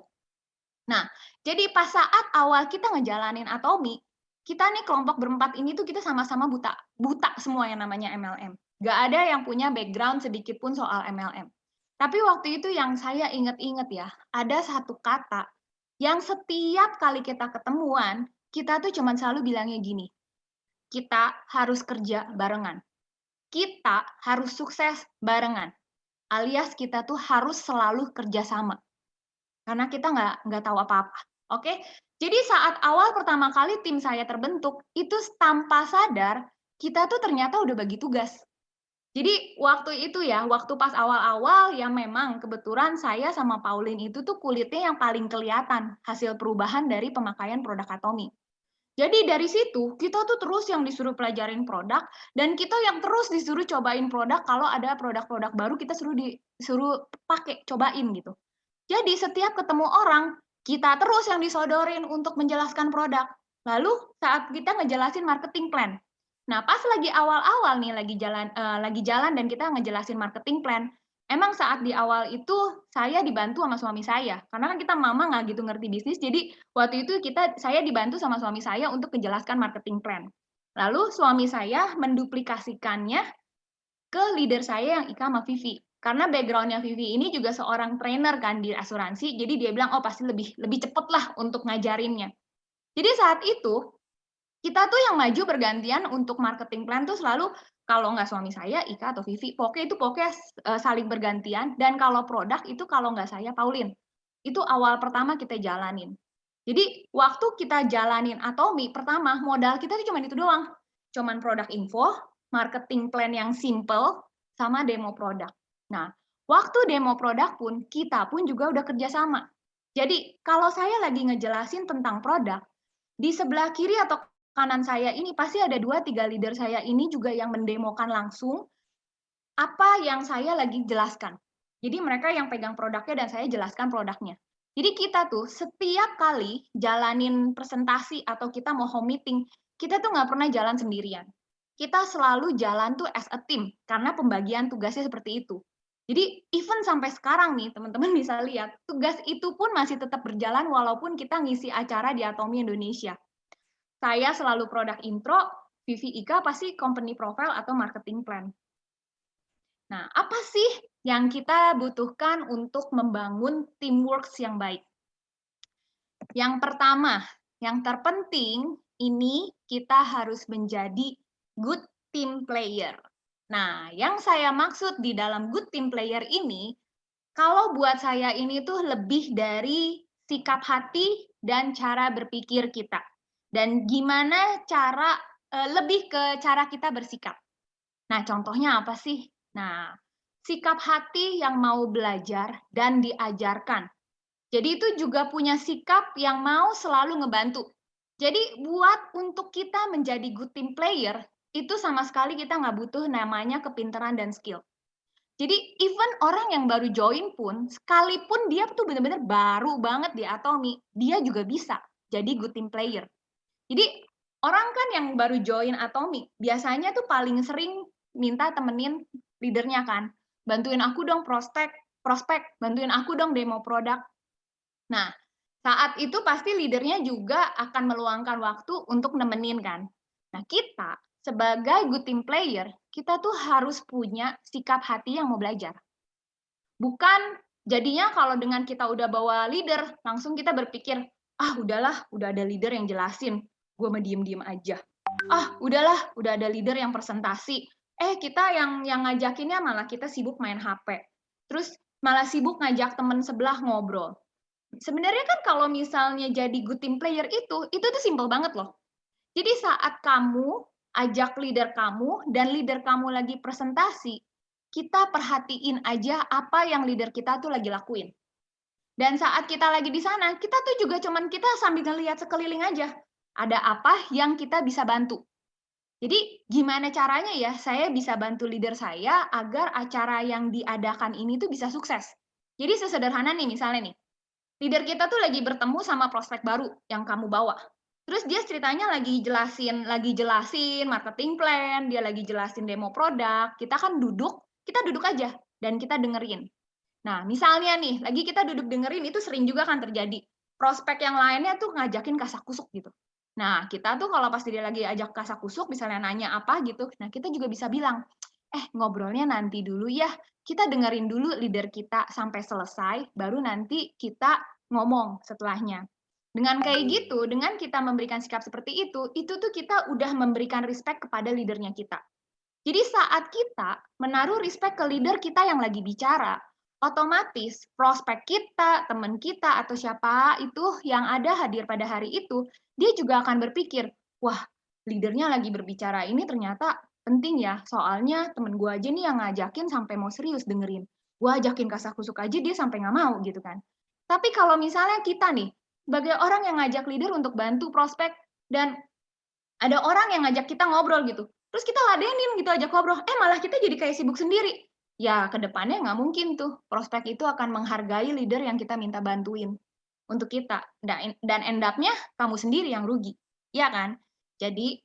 Nah, jadi pas saat awal kita ngejalanin Atomi, kita nih kelompok berempat ini tuh kita sama-sama buta semua yang namanya MLM. Gak ada yang punya background sedikit pun soal MLM. Tapi waktu itu yang saya inget-inget ya, ada satu kata yang setiap kali kita ketemuan, kita tuh cuman selalu bilangnya gini, kita harus kerja barengan. Kita harus sukses barengan. Alias kita tuh harus selalu kerjasama. Karena kita nggak tahu apa-apa. Oke? Jadi saat awal pertama kali tim saya terbentuk, itu tanpa sadar, kita tuh ternyata udah bagi tugas. Jadi waktu itu ya, waktu pas awal-awal ya memang kebetulan saya sama Pauline itu tuh kulitnya yang paling kelihatan hasil perubahan dari pemakaian produk Atomi. Jadi dari situ kita tuh terus yang disuruh pelajarin produk dan kita yang terus disuruh cobain produk kalau ada produk-produk baru kita disuruh pakai, cobain gitu. Jadi setiap ketemu orang, kita terus yang disodorin untuk menjelaskan produk. Lalu saat kita ngejelasin marketing plan. Nah, pas lagi awal-awal nih lagi jalan dan kita ngejelasin marketing plan, emang saat di awal itu saya dibantu sama suami saya. Karena kan kita mama nggak gitu ngerti bisnis, jadi waktu itu saya dibantu sama suami saya untuk menjelaskan marketing plan. Lalu suami saya menduplikasikannya ke leader saya yang Ika sama Vivi. Karena background-nya Vivi ini juga seorang trainer kan di asuransi, jadi dia bilang, oh pasti lebih cepet lah untuk ngajarinnya. Jadi saat itu, kita tuh yang maju bergantian untuk marketing plan tuh selalu, kalau nggak suami saya, Ika atau Vivi, pokoknya saling bergantian, dan kalau produk itu kalau nggak saya, Pauline. Itu awal pertama kita jalanin. Jadi waktu kita jalanin Atomi, pertama modal kita tuh cuma itu doang. Cuman produk info, marketing plan yang simple, sama demo produk. Nah, waktu demo produk pun, kita pun juga udah kerjasama. Jadi kalau saya lagi ngejelasin tentang produk, di sebelah kiri atau kanan saya ini pasti ada 2-3 leader saya ini juga yang mendemokan langsung apa yang saya lagi jelaskan. Jadi mereka yang pegang produknya dan saya jelaskan produknya. Jadi kita tuh setiap kali jalanin presentasi atau kita mau home meeting, kita tuh nggak pernah jalan sendirian. Kita selalu jalan tuh as a team, karena pembagian tugasnya seperti itu. Jadi even sampai sekarang nih, teman-teman bisa lihat, tugas itu pun masih tetap berjalan walaupun kita ngisi acara di Atomi Indonesia. Saya selalu produk intro, Vivi Ika pasti company profile atau marketing plan. Nah, apa sih yang kita butuhkan untuk membangun teamwork yang baik? Yang pertama, yang terpenting, ini kita harus menjadi good team player. Nah, yang saya maksud di dalam good team player ini, kalau buat saya ini tuh lebih dari sikap hati dan cara berpikir kita. Dan gimana cara, lebih ke cara kita bersikap. Nah, contohnya apa sih? Nah, sikap hati yang mau belajar dan diajarkan. Jadi itu juga punya sikap yang mau selalu ngebantu. Jadi buat untuk kita menjadi good team player, itu sama sekali kita nggak butuh namanya kepintaran dan skill. Jadi even orang yang baru join pun, sekalipun dia tuh benar-benar baru banget di Atomi, dia juga bisa jadi good team player. Jadi orang kan yang baru join Atomi, biasanya tuh paling sering minta temenin leadernya kan, bantuin aku dong prospek, bantuin aku dong demo produk. Nah, saat itu pasti leadernya juga akan meluangkan waktu untuk nemenin kan. Nah, kita sebagai good team player, kita tuh harus punya sikap hati yang mau belajar. Bukan jadinya kalau dengan kita udah bawa leader, langsung kita berpikir, ah udahlah, udah ada leader yang jelasin, gue mah diem-diem aja. Ah udahlah, udah ada leader yang presentasi, kita yang ngajakinnya malah kita sibuk main HP. Terus malah sibuk ngajak temen sebelah ngobrol. Sebenarnya kan kalau misalnya jadi good team player itu tuh simple banget loh. Jadi saat kamu ajak leader kamu dan leader kamu lagi presentasi, kita perhatiin aja apa yang leader kita tuh lagi lakuin. Dan saat kita lagi di sana, kita tuh juga cuman kita sambil ngelihat sekeliling aja. Ada apa yang kita bisa bantu. Jadi gimana caranya ya saya bisa bantu leader saya agar acara yang diadakan ini tuh bisa sukses. Jadi sesederhana nih misalnya nih, leader kita tuh lagi bertemu sama prospek baru yang kamu bawa. Terus dia ceritanya lagi jelasin marketing plan, dia lagi jelasin demo produk, kita kan duduk aja dan kita dengerin. Nah, misalnya nih, lagi kita duduk dengerin itu sering juga kan terjadi. Prospek yang lainnya tuh ngajakin kasak-kusuk gitu. Nah, kita tuh kalau pasti dia lagi ajak kasak-kusuk, misalnya nanya apa gitu, nah kita juga bisa bilang, ngobrolnya nanti dulu ya, kita dengerin dulu leader kita sampai selesai, baru nanti kita ngomong setelahnya. Dengan kayak gitu, dengan kita memberikan sikap seperti itu tuh kita udah memberikan respect kepada leadernya kita. Jadi saat kita menaruh respect ke leader kita yang lagi bicara, otomatis prospek kita, teman kita, atau siapa itu yang ada hadir pada hari itu, dia juga akan berpikir, wah leadernya lagi berbicara ini ternyata penting ya, soalnya temen gue aja nih yang ngajakin sampai mau serius dengerin. Gue ajakin kasak-kusuk aja dia sampai nggak mau gitu kan. Tapi kalau misalnya kita nih, sebagai orang yang ngajak leader untuk bantu prospek, dan ada orang yang ngajak kita ngobrol gitu, terus kita ladenin gitu ajak ngobrol, malah kita jadi kayak sibuk sendiri. Ya, ke depannya nggak mungkin tuh prospek itu akan menghargai leader yang kita minta bantuin untuk kita. Dan end up-nya kamu sendiri yang rugi. Ya kan? Jadi,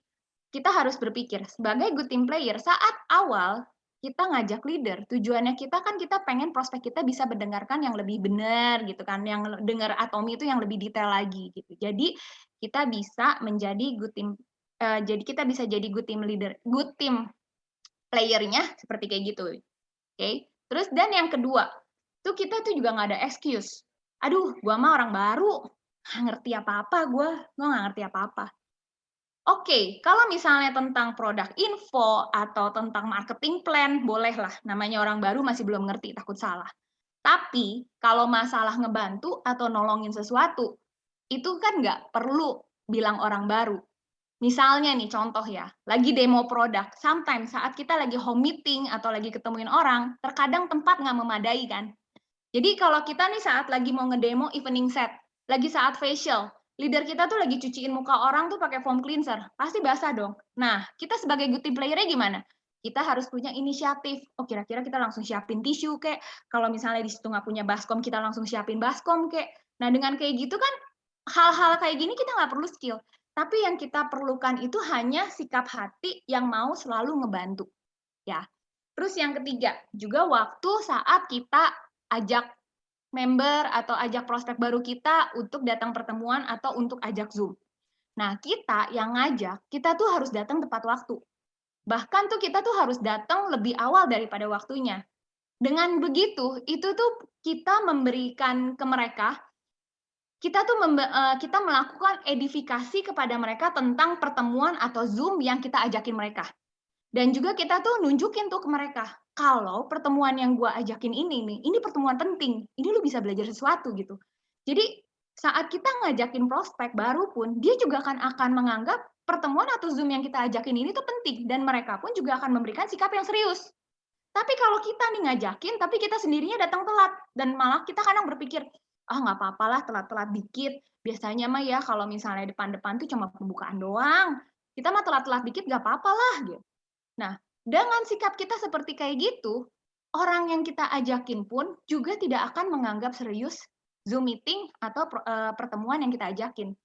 kita harus berpikir, sebagai good team player, saat awal kita ngajak leader, tujuannya kita kan kita pengen prospek kita bisa mendengarkan yang lebih benar gitu kan, yang dengar Atomi itu yang lebih detail lagi gitu. Jadi, kita bisa menjadi good team, good team leader, good team player-nya seperti kayak gitu. Okay? Terus dan yang kedua, tuh kita tuh juga nggak ada excuse. Aduh, gua mah orang baru, nggak ngerti apa-apa gua nggak ngerti apa-apa. Oke, kalau misalnya tentang produk info atau tentang marketing plan, bolehlah. Namanya orang baru masih belum ngerti, takut salah. Tapi kalau masalah ngebantu atau nolongin sesuatu, itu kan nggak perlu bilang orang baru. Misalnya nih contoh ya, lagi demo produk, sometimes saat kita lagi home meeting atau lagi ketemuin orang, terkadang tempat nggak memadai kan. Jadi kalau kita nih saat lagi mau ngedemo evening set, lagi saat facial, leader kita tuh lagi cuciin muka orang tuh pakai foam cleanser, pasti basah dong. Nah, kita sebagai good team player-nya gimana? Kita harus punya inisiatif. Oh, kira-kira kita langsung siapin tisu kek. Kalau misalnya di situ nggak punya baskom, kita langsung siapin baskom kek. Nah, dengan kayak gitu kan, hal-hal kayak gini kita nggak perlu skill. Tapi yang kita perlukan itu hanya sikap hati yang mau selalu ngebantu. Ya. Terus yang ketiga, juga waktu saat kita ajak member atau ajak prospek baru kita untuk datang pertemuan atau untuk ajak Zoom. Nah, kita yang ngajak, kita tuh harus datang tepat waktu. Bahkan tuh kita tuh harus datang lebih awal daripada waktunya. Dengan begitu, itu tuh kita memberikan ke mereka, kita melakukan edifikasi kepada mereka tentang pertemuan atau Zoom yang kita ajakin mereka. Dan juga kita tuh nunjukin tuh ke mereka, kalau pertemuan yang gue ajakin ini pertemuan penting, ini lu bisa belajar sesuatu gitu. Jadi saat kita ngajakin prospek baru pun, dia juga akan menganggap pertemuan atau Zoom yang kita ajakin ini tuh penting, dan mereka pun juga akan memberikan sikap yang serius. Tapi kalau kita nih ngajakin, tapi kita sendirinya datang telat, dan malah kita kadang berpikir, nggak apa-apa lah telat-telat dikit, biasanya mah ya kalau misalnya depan-depan tuh cuma pembukaan doang, kita mah telat-telat dikit nggak apa-apa lah gitu. Nah, dengan sikap kita seperti kayak gitu, orang yang kita ajakin pun juga tidak akan menganggap serius Zoom meeting atau pertemuan yang kita ajakin.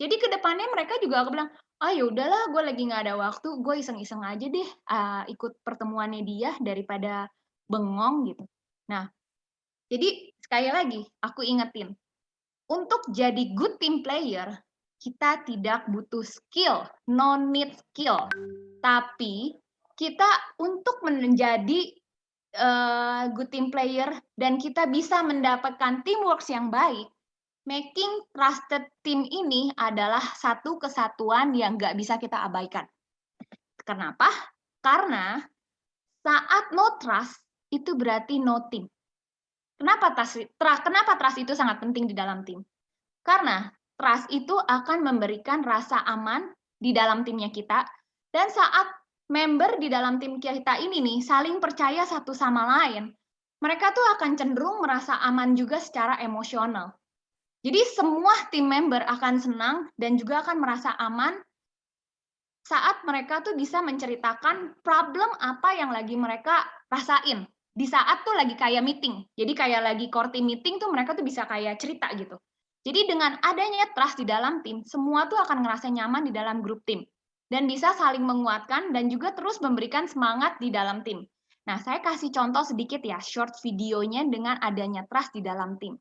Jadi ke depannya mereka juga akan bilang, ya udahlah, gue lagi nggak ada waktu, gue iseng-iseng aja deh ikut pertemuannya dia daripada bengong gitu. Nah, jadi sekali lagi aku ingetin, untuk jadi good team player, kita tidak butuh skill, no need skill. Tapi kita untuk menjadi good team player dan kita bisa mendapatkan teamwork yang baik, making trusted team ini adalah satu kesatuan yang nggak bisa kita abaikan. Kenapa? Karena saat no trust, itu berarti no team. Kenapa trust itu sangat penting di dalam tim? Karena trust itu akan memberikan rasa aman di dalam timnya kita, dan saat member di dalam tim kita ini nih saling percaya satu sama lain, mereka tuh akan cenderung merasa aman juga secara emosional. Jadi semua tim member akan senang dan juga akan merasa aman saat mereka tuh bisa menceritakan problem apa yang lagi mereka rasain. Di saat tuh lagi kayak meeting. Jadi kayak lagi core team meeting tuh mereka tuh bisa kayak cerita gitu. Jadi dengan adanya trust di dalam tim, semua tuh akan ngerasa nyaman di dalam grup tim. Dan bisa saling menguatkan dan juga terus memberikan semangat di dalam tim. Nah, saya kasih contoh sedikit ya, short videonya dengan adanya trust di dalam tim.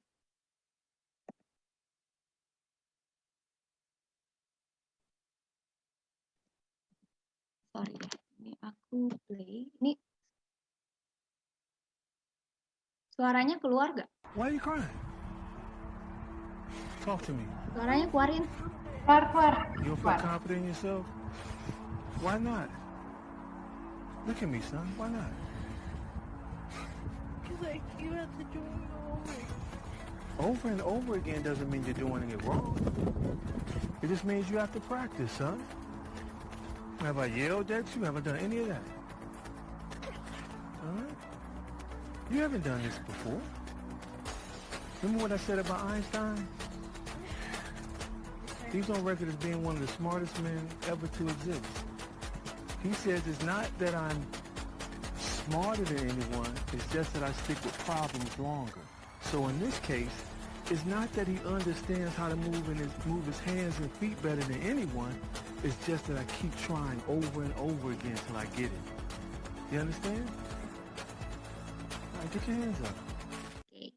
Sorry, ini aku play. Ini suaranya keluar nggak? Why are you crying? Talk to me. Suaranya keluarin. Keluar. You don't feel confident in yourself? Why not? Look at me, son. Why not? Because you have to do it over. Over and over again doesn't mean you're doing it wrong. It just means you have to practice, son. Have I yelled at you? Have I done any of that? All right? You haven't done this before. Remember what I said about Einstein? He's on record as being one of the smartest men ever to exist. He says it's not that I'm smarter than anyone, it's just that I stick with problems longer. So in this case, it's not that he understands how to move his hands and feet better than anyone, it's just that I keep trying over and over again till I get it. You understand? All right, get your hands up. Oke.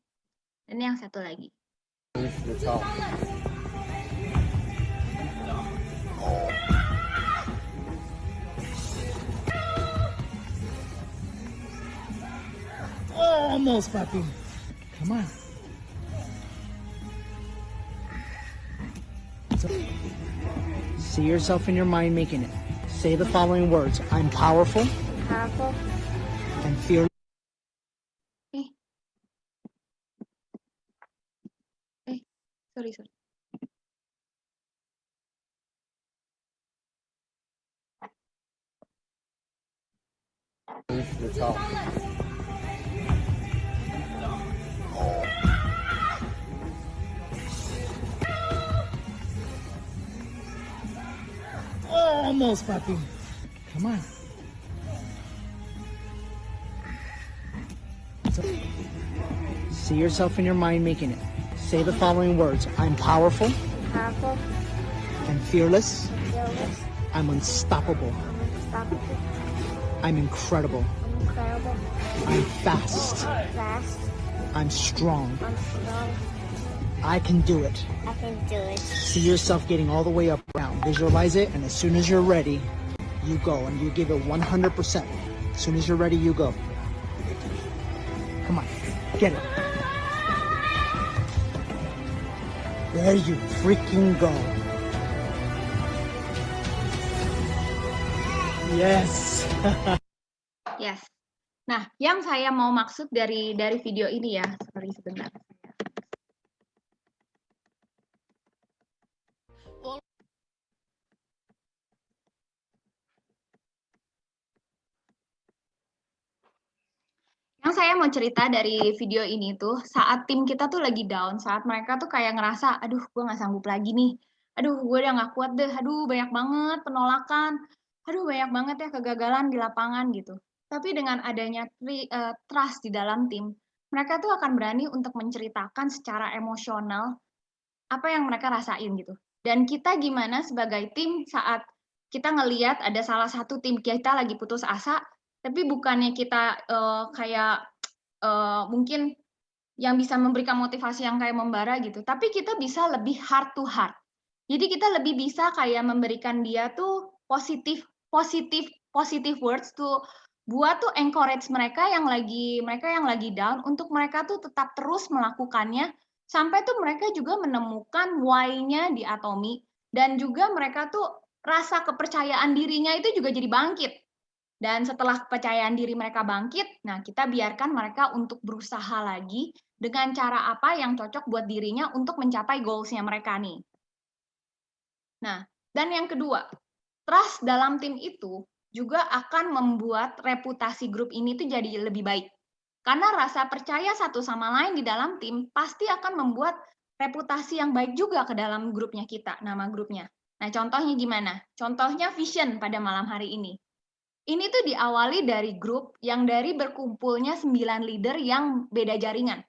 Dan yang satu lagi. Almost, papi. Come on. See yourself in your mind making it. Say the following words. I'm powerful. Powerful. And fearless. Sorry. The top. Almost, papi. Come on. See yourself in your mind making it. Say the following words. I'm powerful. Powerful. And fearless. Fearless. I'm unstoppable. Unstoppable. I'm incredible. I'm incredible. I'm fast. Fast. I'm strong. I'm strong. I can do it. I can do it. See yourself getting all the way up down. Visualize it, and as soon as you're ready, you go, and you give it 100%. As soon as you're ready, you go. Come on, get it. There you freaking go. Yes. Yes. Nah, yang saya mau maksud dari video ini ya, sorry sebentar. Yang saya mau cerita dari video ini tuh, saat tim kita tuh lagi down, saat mereka tuh kayak ngerasa, aduh gue nggak sanggup lagi nih, aduh gue udah nggak kuat deh, aduh banyak banget penolakan, aduh banyak banget ya kegagalan di lapangan gitu. Tapi dengan adanya trust di dalam tim, mereka tuh akan berani untuk menceritakan secara emosional apa yang mereka rasain gitu. Dan kita gimana sebagai tim saat kita ngelihat ada salah satu tim kita lagi putus asa, tapi bukannya kita mungkin yang bisa memberikan motivasi yang kayak membara gitu, tapi kita bisa lebih heart to heart. Jadi kita lebih bisa kayak memberikan dia tuh positive words tuh buat tuh encourage mereka yang lagi down untuk mereka tuh tetap terus melakukannya sampai tuh mereka juga menemukan why-nya di Atomy dan juga mereka tuh rasa kepercayaan dirinya itu juga jadi bangkit. Dan setelah kepercayaan diri mereka bangkit, nah kita biarkan mereka untuk berusaha lagi dengan cara apa yang cocok buat dirinya untuk mencapai goals-nya mereka nih. Nah, dan yang kedua, trust dalam tim itu juga akan membuat reputasi grup ini tuh jadi lebih baik. Karena rasa percaya satu sama lain di dalam tim pasti akan membuat reputasi yang baik juga ke dalam grupnya kita, nama grupnya. Nah, contohnya gimana? Contohnya Vision pada malam hari ini. Ini tuh diawali dari grup yang dari berkumpulnya 9 leader yang beda jaringan.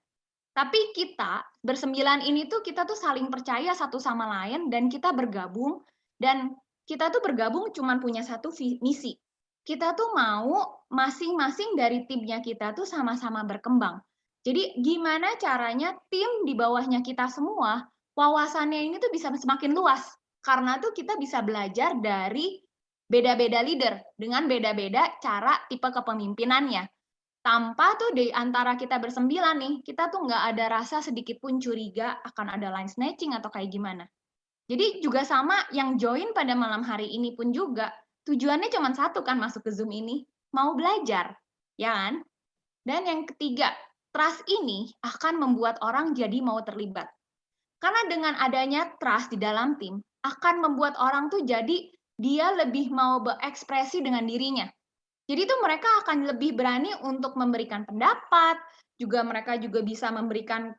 Tapi kita bersembilan ini tuh kita tuh saling percaya satu sama lain dan kita bergabung dan kita tuh bergabung cuma punya satu misi. Kita tuh mau masing-masing dari timnya kita tuh sama-sama berkembang. Jadi gimana caranya tim di bawahnya kita semua wawasannya ini tuh bisa semakin luas. Karena tuh kita bisa belajar dari beda-beda leader dengan beda-beda cara tipe kepemimpinannya. Tanpa tuh di antara kita bersembilan nih, kita tuh nggak ada rasa sedikit pun curiga akan ada line snatching atau kayak gimana. Jadi juga sama yang join pada malam hari ini pun juga, tujuannya cuma satu kan masuk ke Zoom ini, mau belajar, ya kan? Dan yang ketiga, trust ini akan membuat orang jadi mau terlibat. Karena dengan adanya trust di dalam tim, akan membuat orang tuh jadi dia lebih mau berekspresi dengan dirinya. Jadi tuh mereka akan lebih berani untuk memberikan pendapat, juga mereka juga bisa memberikan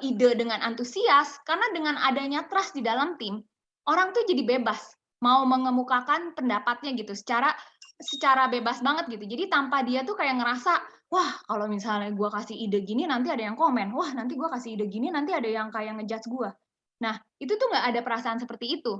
ide dengan antusias, karena dengan adanya trust di dalam tim, orang tuh jadi bebas mau mengemukakan pendapatnya gitu, secara bebas banget gitu. Jadi tanpa dia tuh kayak ngerasa, wah kalau misalnya gue kasih ide gini nanti ada yang komen, wah nanti gue kasih ide gini nanti ada yang kayak ngejudge gue. Nah itu tuh nggak ada perasaan seperti itu.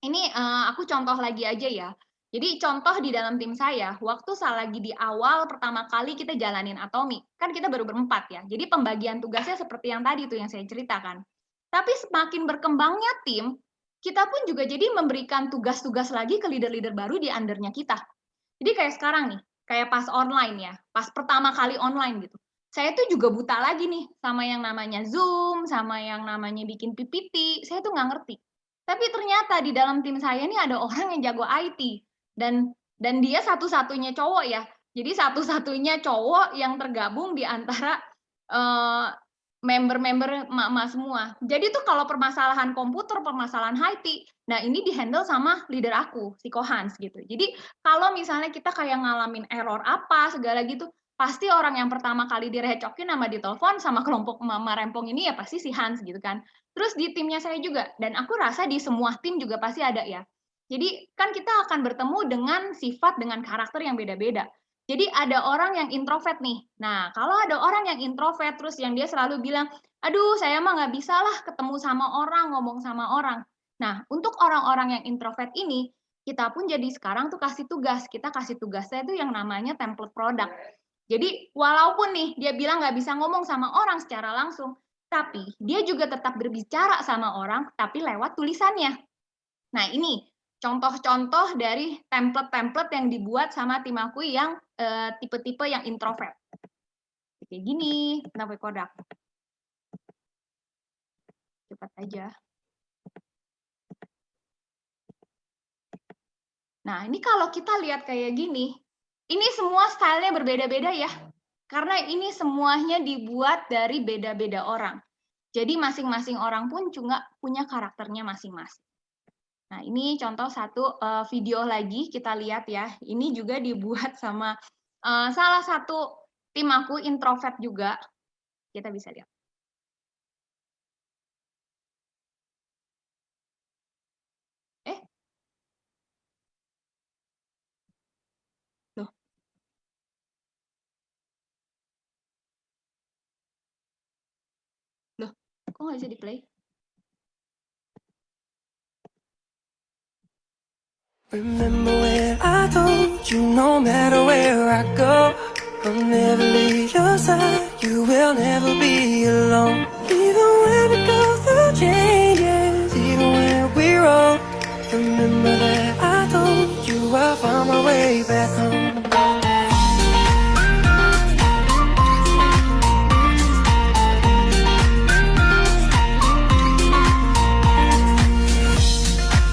Ini aku contoh lagi aja ya. Jadi contoh di dalam tim saya, waktu saya lagi di awal pertama kali kita jalanin Atomy, kan kita baru berempat ya. Jadi pembagian tugasnya seperti yang tadi tuh yang saya ceritakan. Tapi semakin berkembangnya tim, kita pun juga jadi memberikan tugas-tugas lagi ke leader-leader baru di under-nya kita. Jadi kayak sekarang nih, kayak pas online ya, pas pertama kali online gitu. saya tuh juga buta lagi nih sama yang namanya Zoom, sama yang namanya bikin PPT, saya tuh nggak ngerti. Tapi ternyata di dalam tim saya ini ada orang yang jago IT, dan dia satu-satunya cowok ya. Jadi satu-satunya cowok yang tergabung di antara member-member emak-emak semua. Jadi tuh kalau permasalahan komputer, permasalahan IT, nah ini di-handle sama leader aku, si Kohans gitu. Jadi kalau misalnya kita kayak ngalamin error apa, segala gitu, pasti orang yang pertama kali direcokin sama ditelepon sama kelompok Mama Rempong ini ya pasti si Hans gitu kan. Terus di timnya saya juga, dan aku rasa di semua tim juga pasti ada ya. Jadi kan kita akan bertemu dengan sifat, dengan karakter yang beda-beda. Jadi ada orang yang introvert nih. Nah, kalau ada orang yang introvert terus yang dia selalu bilang, aduh saya mah nggak bisa lah ketemu sama orang, ngomong sama orang. Nah, untuk orang-orang yang introvert ini, kita pun jadi sekarang tuh kasih tugas. Kita kasih tugasnya itu yang namanya template product. Jadi walaupun nih dia bilang nggak bisa ngomong sama orang secara langsung, tapi dia juga tetap berbicara sama orang, tapi lewat tulisannya. Nah ini contoh-contoh dari template-template yang dibuat sama tim aku yang tipe-tipe yang introvert. Kayak gini, template product. Cepat aja. Nah ini kalau kita lihat kayak gini, ini semua stylenya berbeda-beda ya. Karena ini semuanya dibuat dari beda-beda orang. Jadi masing-masing orang pun juga punya karakternya masing-masing. Nah, ini contoh satu video lagi kita lihat ya. Ini juga dibuat sama salah satu tim aku introvert juga. Kita bisa lihat. Loh. Loh, kok nggak bisa di-play? Remember when I told you no matter where I go, I'll never leave your side, you will never be alone. Even when we go through changes, even when we're wrong, remember that I told you I'll find my way back home.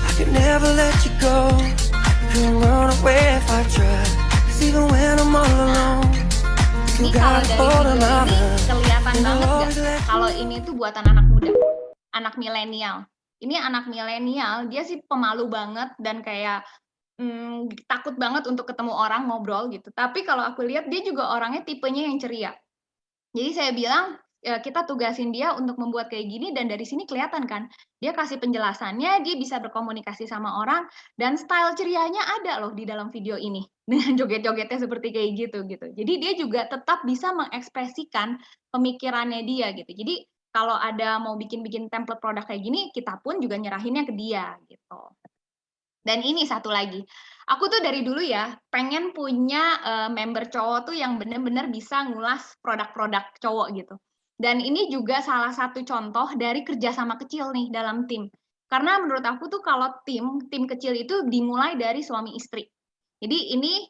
I can never let you go, couldn't run away if I tried, 'cause even when I'm all alone, Ini kalau dari video ini kelihatan banget nggak kalau ini tuh buatan anak muda, anak milenial. Ini anak milenial, dia sih pemalu banget dan kayak takut banget untuk ketemu orang, ngobrol gitu. Tapi kalau aku lihat dia juga orangnya tipenya yang ceria. Jadi saya bilang, kita tugasin dia untuk membuat kayak gini dan dari sini kelihatan kan, dia kasih penjelasannya, dia bisa berkomunikasi sama orang, dan style cerianya ada loh di dalam video ini. Dengan joget-jogetnya seperti kayak gitu. Jadi dia juga tetap bisa mengekspresikan pemikirannya dia gitu. Jadi kalau ada mau bikin-bikin template produk kayak gini, kita pun juga nyerahinnya ke dia gitu. Dan ini satu lagi, aku tuh dari dulu ya pengen punya member cowok tuh yang benar-benar bisa ngulas produk-produk cowok gitu. Dan ini juga salah satu contoh dari kerjasama kecil nih dalam tim. Karena menurut aku tuh kalau tim kecil itu dimulai dari suami istri. Jadi ini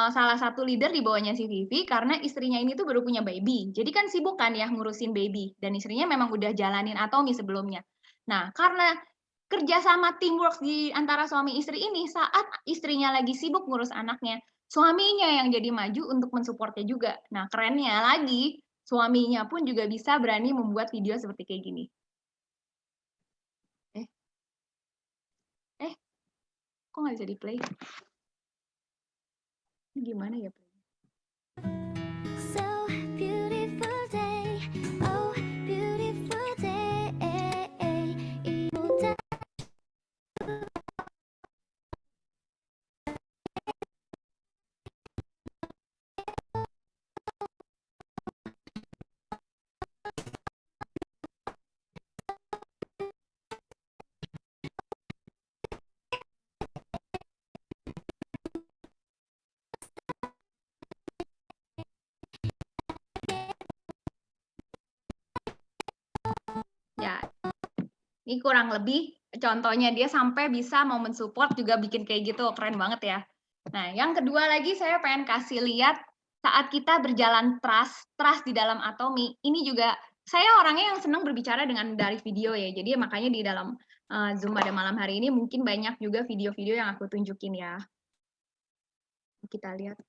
salah satu leader di bawahnya si Vivi karena istrinya ini tuh baru punya baby. Jadi kan sibuk kan ya ngurusin baby dan istrinya memang udah jalanin Atomi sebelumnya. Nah, karena kerjasama teamwork di antara suami istri ini saat istrinya lagi sibuk ngurus anaknya, suaminya yang jadi maju untuk mensupportnya juga. Nah, kerennya lagi, suaminya pun juga bisa berani membuat video seperti kayak gini. Kok nggak bisa di-play? Gimana ya? So beautiful day, oh beautiful day. Ya, ini kurang lebih contohnya dia sampai bisa mau mensupport juga bikin kayak gitu, keren banget ya. Nah, yang kedua lagi saya pengen kasih lihat saat kita berjalan trust di dalam Atomi, ini juga saya orangnya yang senang berbicara dari video ya. Jadi makanya di dalam Zoom pada malam hari ini mungkin banyak juga video-video yang aku tunjukin ya. Kita lihat.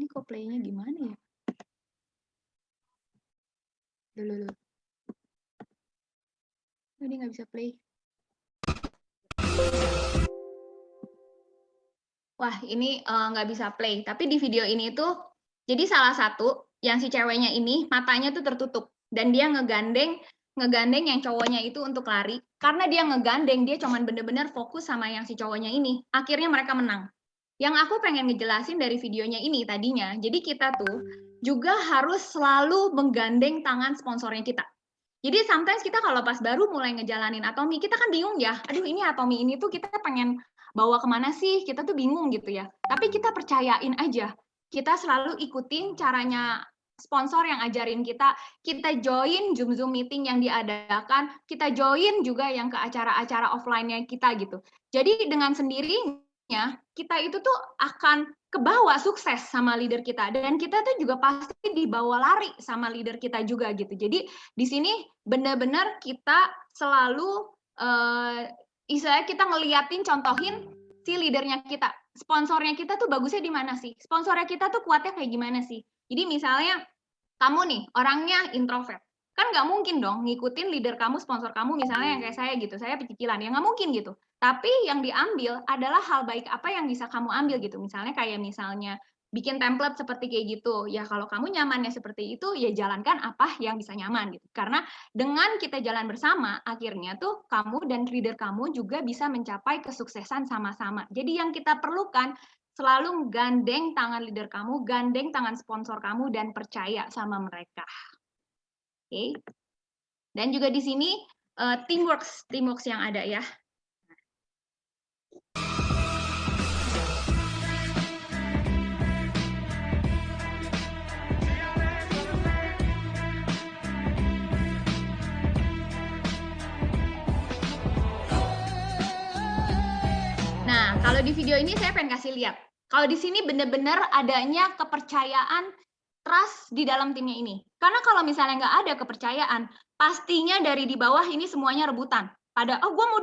Ini kok play-nya gimana ya? Loh. Ini nggak bisa play. Wah, ini nggak bisa play. Tapi di video ini tuh, jadi salah satu yang si ceweknya ini matanya tuh tertutup dan dia ngegandeng yang cowoknya itu untuk lari. Karena dia ngegandeng, dia cuman bener-bener fokus sama yang si cowoknya ini. Akhirnya mereka menang. Yang aku pengen ngejelasin dari videonya ini tadinya, jadi kita tuh juga harus selalu menggandeng tangan sponsornya kita. Jadi sometimes kita kalau pas baru mulai ngejalanin Atomi, kita kan bingung ya, aduh ini Atomi ini tuh kita pengen bawa kemana sih, kita tuh bingung gitu ya. Tapi kita percayain aja, kita selalu ikutin caranya sponsor yang ajarin kita join Zoom meeting yang diadakan, kita join juga yang ke acara-acara offline-nya kita gitu. Jadi dengan sendirinya, kita itu tuh akan kebawa sukses sama leader kita, dan kita tuh juga pasti dibawa lari sama leader kita juga gitu. Jadi di sini benar-benar kita selalu istilahnya kita ngeliatin, contohin si leadernya kita, sponsornya kita tuh bagusnya di mana sih, sponsornya kita tuh kuatnya kayak gimana sih. Jadi misalnya kamu nih orangnya introvert, kan nggak mungkin dong ngikutin leader kamu, sponsor kamu misalnya yang kayak saya gitu, saya pecicilan, ya nggak mungkin gitu. Tapi yang diambil adalah hal baik apa yang bisa kamu ambil gitu. Misalnya bikin template seperti kayak gitu. Ya kalau kamu nyamannya seperti itu, ya jalankan apa yang bisa nyaman gitu. Karena dengan kita jalan bersama, akhirnya tuh kamu dan leader kamu juga bisa mencapai kesuksesan sama-sama. Jadi yang kita perlukan selalu gandeng tangan leader kamu, gandeng tangan sponsor kamu, dan percaya sama mereka. Oke. Dan juga di sini teamwork yang ada ya. Nah, kalau di video ini saya pengen kasih lihat. Kalau di sini benar-benar adanya kepercayaan, trust di dalam timnya ini. Karena kalau misalnya nggak ada kepercayaan, pastinya dari di bawah ini semuanya rebutan. Gue mau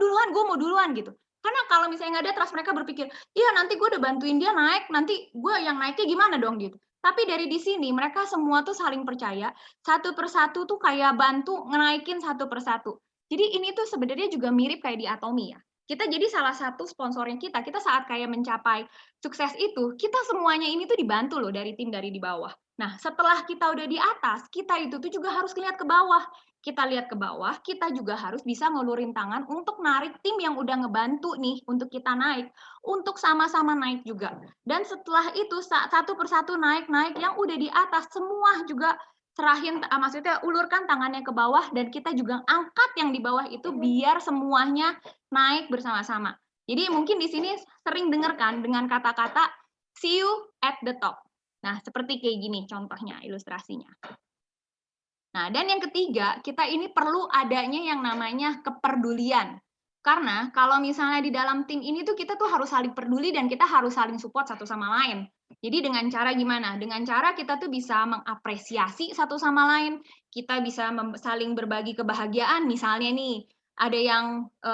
duluan gitu. Karena kalau misalnya nggak ada trust, mereka berpikir, iya nanti gue udah bantuin dia naik, nanti gue yang naiknya gimana dong gitu. Tapi dari di sini mereka semua tuh saling percaya, satu persatu tuh kayak bantu ngenaikin satu persatu. Jadi ini tuh sebenarnya juga mirip kayak di Atomi ya. Kita jadi salah satu sponsornya kita saat kayak mencapai sukses itu, kita semuanya ini tuh dibantu loh dari tim dari di bawah. Nah, setelah kita udah di atas, kita itu tuh juga harus lihat ke bawah. Kita lihat ke bawah, kita juga harus bisa ngulurin tangan untuk narik tim yang udah ngebantu nih untuk kita naik, untuk sama-sama naik juga. Dan setelah itu satu persatu naik, yang udah di atas semua juga serahin, maksudnya ulurkan tangannya ke bawah, dan kita juga angkat yang di bawah itu biar semuanya naik bersama-sama. Jadi mungkin di sini sering dengarkan dengan kata-kata see you at the top. Nah, seperti kayak gini contohnya, ilustrasinya. Nah, dan yang ketiga, kita ini perlu adanya yang namanya kepedulian. Karena kalau misalnya di dalam tim ini tuh kita tuh harus saling peduli dan kita harus saling support satu sama lain. Jadi dengan cara gimana? Dengan cara kita tuh bisa mengapresiasi satu sama lain, kita bisa saling berbagi kebahagiaan, misalnya nih, ada yang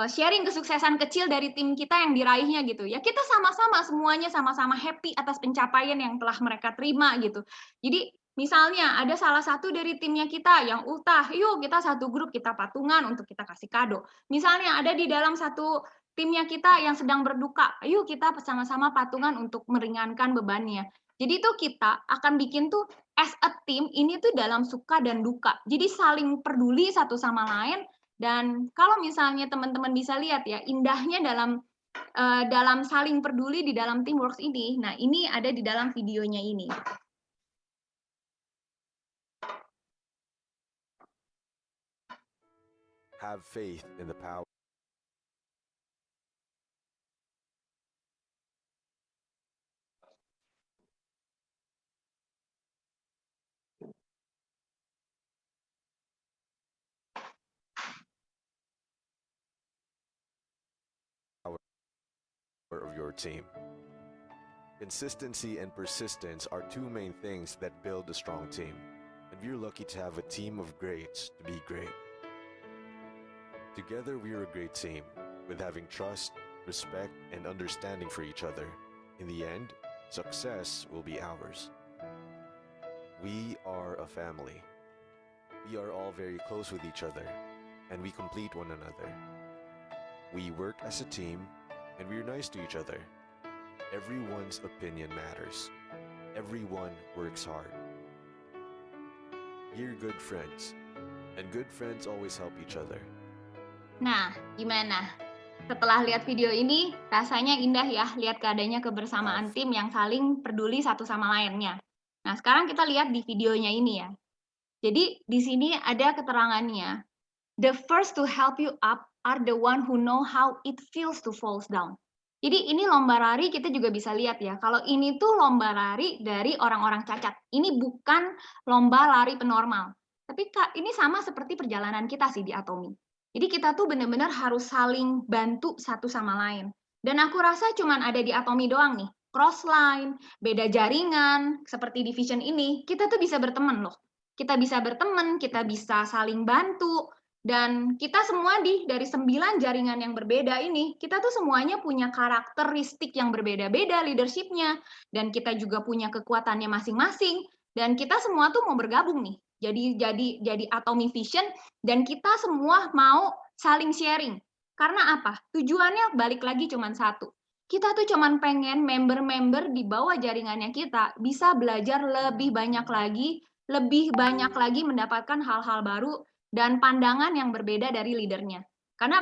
sharing kesuksesan kecil dari tim kita yang diraihnya gitu. Ya kita sama-sama, semuanya sama-sama happy atas pencapaian yang telah mereka terima gitu. Jadi misalnya ada salah satu dari timnya kita yang ultah, yuk kita satu grup, kita patungan untuk kita kasih kado. Misalnya ada di dalam satu timnya kita yang sedang berduka, yuk kita sama-sama patungan untuk meringankan bebannya. Jadi tuh kita akan bikin tuh as a team ini tuh dalam suka dan duka. Jadi saling peduli satu sama lain. Dan kalau misalnya teman-teman bisa lihat ya, indahnya dalam saling peduli di dalam teamwork ini. Nah, ini ada di dalam videonya ini. Have faith in the power. of your team. Consistency and persistence are two main things that build a strong team, and we're lucky to have a team of greats to be great. Together, we're a great team, with having trust, respect, and understanding for each other. In the end, success will be ours. We are a family. We are all very close with each other, and we complete one another. We work as a team, and we're nice to each other. Everyone's opinion matters. Everyone works hard. We're good friends, and good friends always help each other. Nah, gimana? Setelah lihat video ini, rasanya indah ya lihat keadanya kebersamaan tim yang saling peduli satu sama lainnya. Nah, sekarang kita lihat di videonya ini ya. Jadi, di sini ada keterangannya. The first to help you up are the one who know how it feels to fall down. Jadi, ini lomba lari kita juga bisa lihat ya. Kalau ini tuh lomba lari dari orang-orang cacat. Ini bukan lomba lari penormal. Tapi ini sama seperti perjalanan kita sih di Atomi. Jadi kita tuh benar-benar harus saling bantu satu sama lain. Dan aku rasa cuman ada di Atomi doang nih. Crossline, beda jaringan, seperti di Vision ini, kita tuh bisa berteman loh. Kita bisa berteman, kita bisa saling bantu, dan kita semua dari 9 jaringan yang berbeda ini, kita tuh semuanya punya karakteristik yang berbeda-beda leadership-nya, dan kita juga punya kekuatannya masing-masing, dan kita semua tuh mau bergabung nih. Jadi Atomi Vision, dan kita semua mau saling sharing. Karena apa? Tujuannya balik lagi cuma satu. Kita tuh cuman pengen member-member di bawah jaringannya kita bisa belajar lebih banyak lagi mendapatkan hal-hal baru dan pandangan yang berbeda dari leadernya.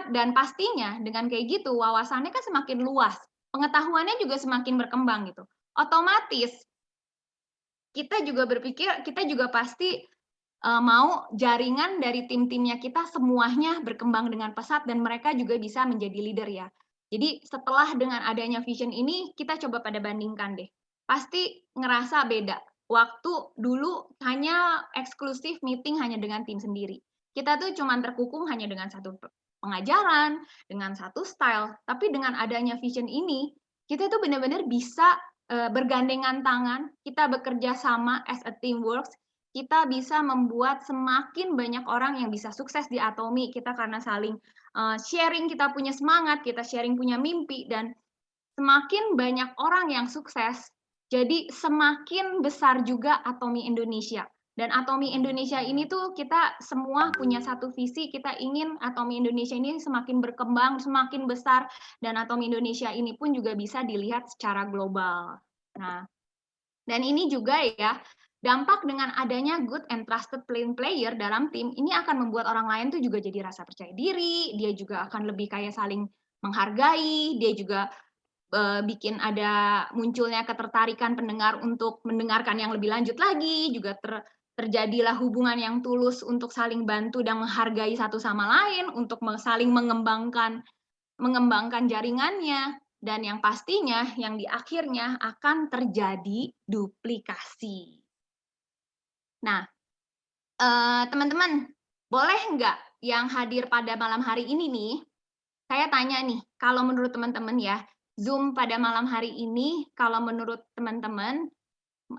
Dan pastinya dengan kayak gitu wawasannya kan semakin luas, pengetahuannya juga semakin berkembang gitu. Otomatis kita juga pasti mau jaringan dari tim-timnya kita semuanya berkembang dengan pesat dan mereka juga bisa menjadi leader ya. Jadi setelah dengan adanya Vision ini, kita coba pada bandingkan deh. Pasti ngerasa beda. Waktu dulu hanya eksklusif meeting hanya dengan tim sendiri. Kita tuh cuma terkukung hanya dengan satu pengajaran, dengan satu style. Tapi dengan adanya Vision ini, kita tuh benar-benar bisa bergandengan tangan, kita bekerja sama as a teamwork, kita bisa membuat semakin banyak orang yang bisa sukses di Atomi. Kita karena saling sharing, kita punya semangat, kita sharing punya mimpi, dan semakin banyak orang yang sukses, jadi semakin besar juga Atomi Indonesia. Dan Atomi Indonesia ini tuh kita semua punya satu visi, kita ingin Atomi Indonesia ini semakin berkembang, semakin besar, dan Atomi Indonesia ini pun juga bisa dilihat secara global. Nah, dan ini juga ya, dampak dengan adanya good and trusted player dalam tim, ini akan membuat orang lain tuh juga jadi rasa percaya diri, dia juga akan lebih kayak saling menghargai, dia juga bikin ada munculnya ketertarikan pendengar untuk mendengarkan yang lebih lanjut lagi, juga terjadilah hubungan yang tulus untuk saling bantu dan menghargai satu sama lain, untuk saling mengembangkan jaringannya, dan yang pastinya yang di akhirnya akan terjadi duplikasi. Nah, teman-teman, boleh nggak yang hadir pada malam hari ini nih, saya tanya nih, kalau menurut teman-teman ya, Zoom pada malam hari ini, kalau menurut teman-teman,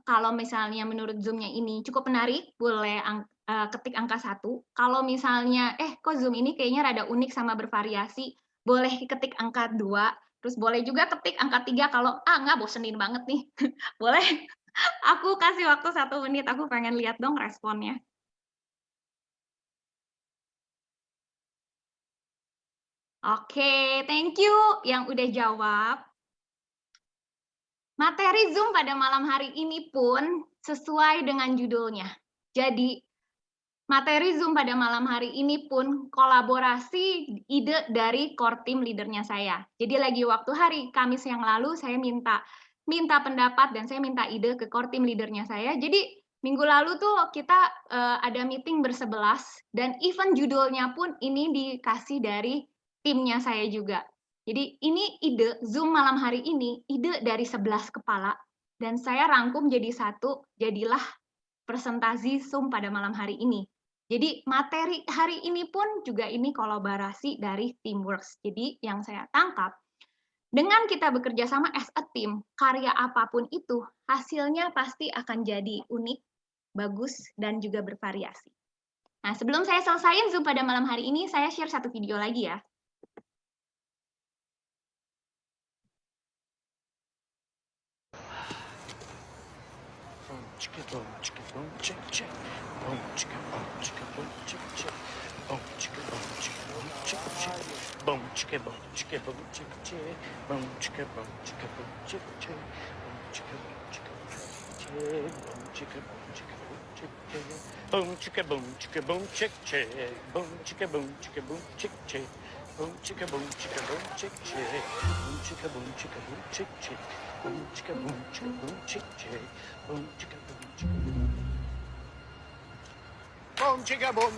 kalau misalnya menurut Zoom-nya ini cukup menarik, boleh ketik angka 1. Kalau misalnya, kok Zoom ini kayaknya rada unik sama bervariasi, boleh ketik angka 2. Terus boleh juga ketik angka 3 kalau, nggak bosenin banget nih. Boleh? Aku kasih waktu 1 menit, aku pengen lihat dong responnya. Oke, thank you yang udah jawab. Materi Zoom pada malam hari ini pun sesuai dengan judulnya. Jadi, materi Zoom pada malam hari ini pun kolaborasi ide dari core team leadernya saya. Jadi lagi waktu hari Kamis yang lalu saya minta pendapat dan saya minta ide ke core team leadernya saya. Jadi minggu lalu tuh kita ada meeting bersebelas dan even judulnya pun ini dikasih dari timnya saya juga. Jadi ini ide Zoom malam hari ini, ide dari 11 kepala dan saya rangkum jadi satu, jadilah presentasi Zoom pada malam hari ini. Jadi materi hari ini pun juga ini kolaborasi dari Teamworks. Jadi yang saya tangkap, Dengan kita bekerja sama as a team, karya apapun itu, hasilnya pasti akan jadi unik, bagus, dan juga bervariasi. Nah, sebelum saya selesaiin Zoom pada malam hari ini, saya share satu video lagi ya. Boom chicka boom chicka boom chick chick. Boom chicka boom chicka boom chick chick. Boom chicka boom chicka boom chick chick. Boom chicka boom chicka boom chick chick. Boom chicka boom chicka boom chick chick. Boom chicka boom chicka boom. Boom chicka boom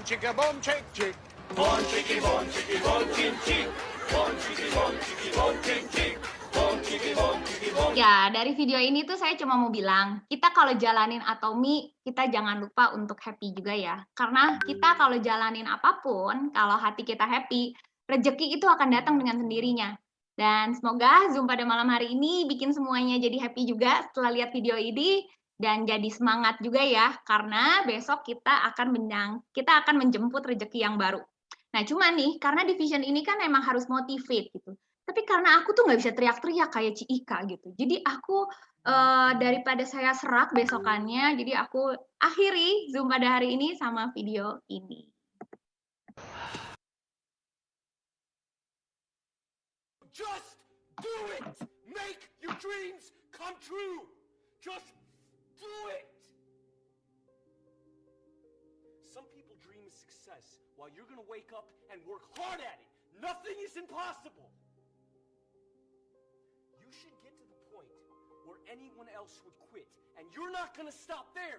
chicka boom chick chick. Boom chicky boom chicky boom chick chick. Boom chicky boom chicky boom chick chick. Ya, dari video ini tuh saya cuma mau bilang, kita kalau jalanin Atomy, kita jangan lupa untuk happy juga ya. Karena kita kalau jalanin apapun, kalau hati kita happy, rezeki itu akan datang dengan sendirinya. Dan semoga Zoom pada malam hari ini bikin semuanya jadi happy juga setelah lihat video ini, dan jadi semangat juga ya, karena besok kita akan menjemput rezeki yang baru. Nah, cuma nih, karena di Vision ini kan emang harus motivate gitu. Tapi karena aku tuh nggak bisa teriak-teriak kayak Ci Ika gitu. Jadi aku daripada saya serak besokannya, jadi aku akhiri Zoom pada hari ini sama video ini. Just do it. Make your dreams come true. Just do it. Some people dream of success while you're going to wake up and work hard at it. Nothing is impossible. You should get to the point where anyone else would quit, and you're not going to stop there.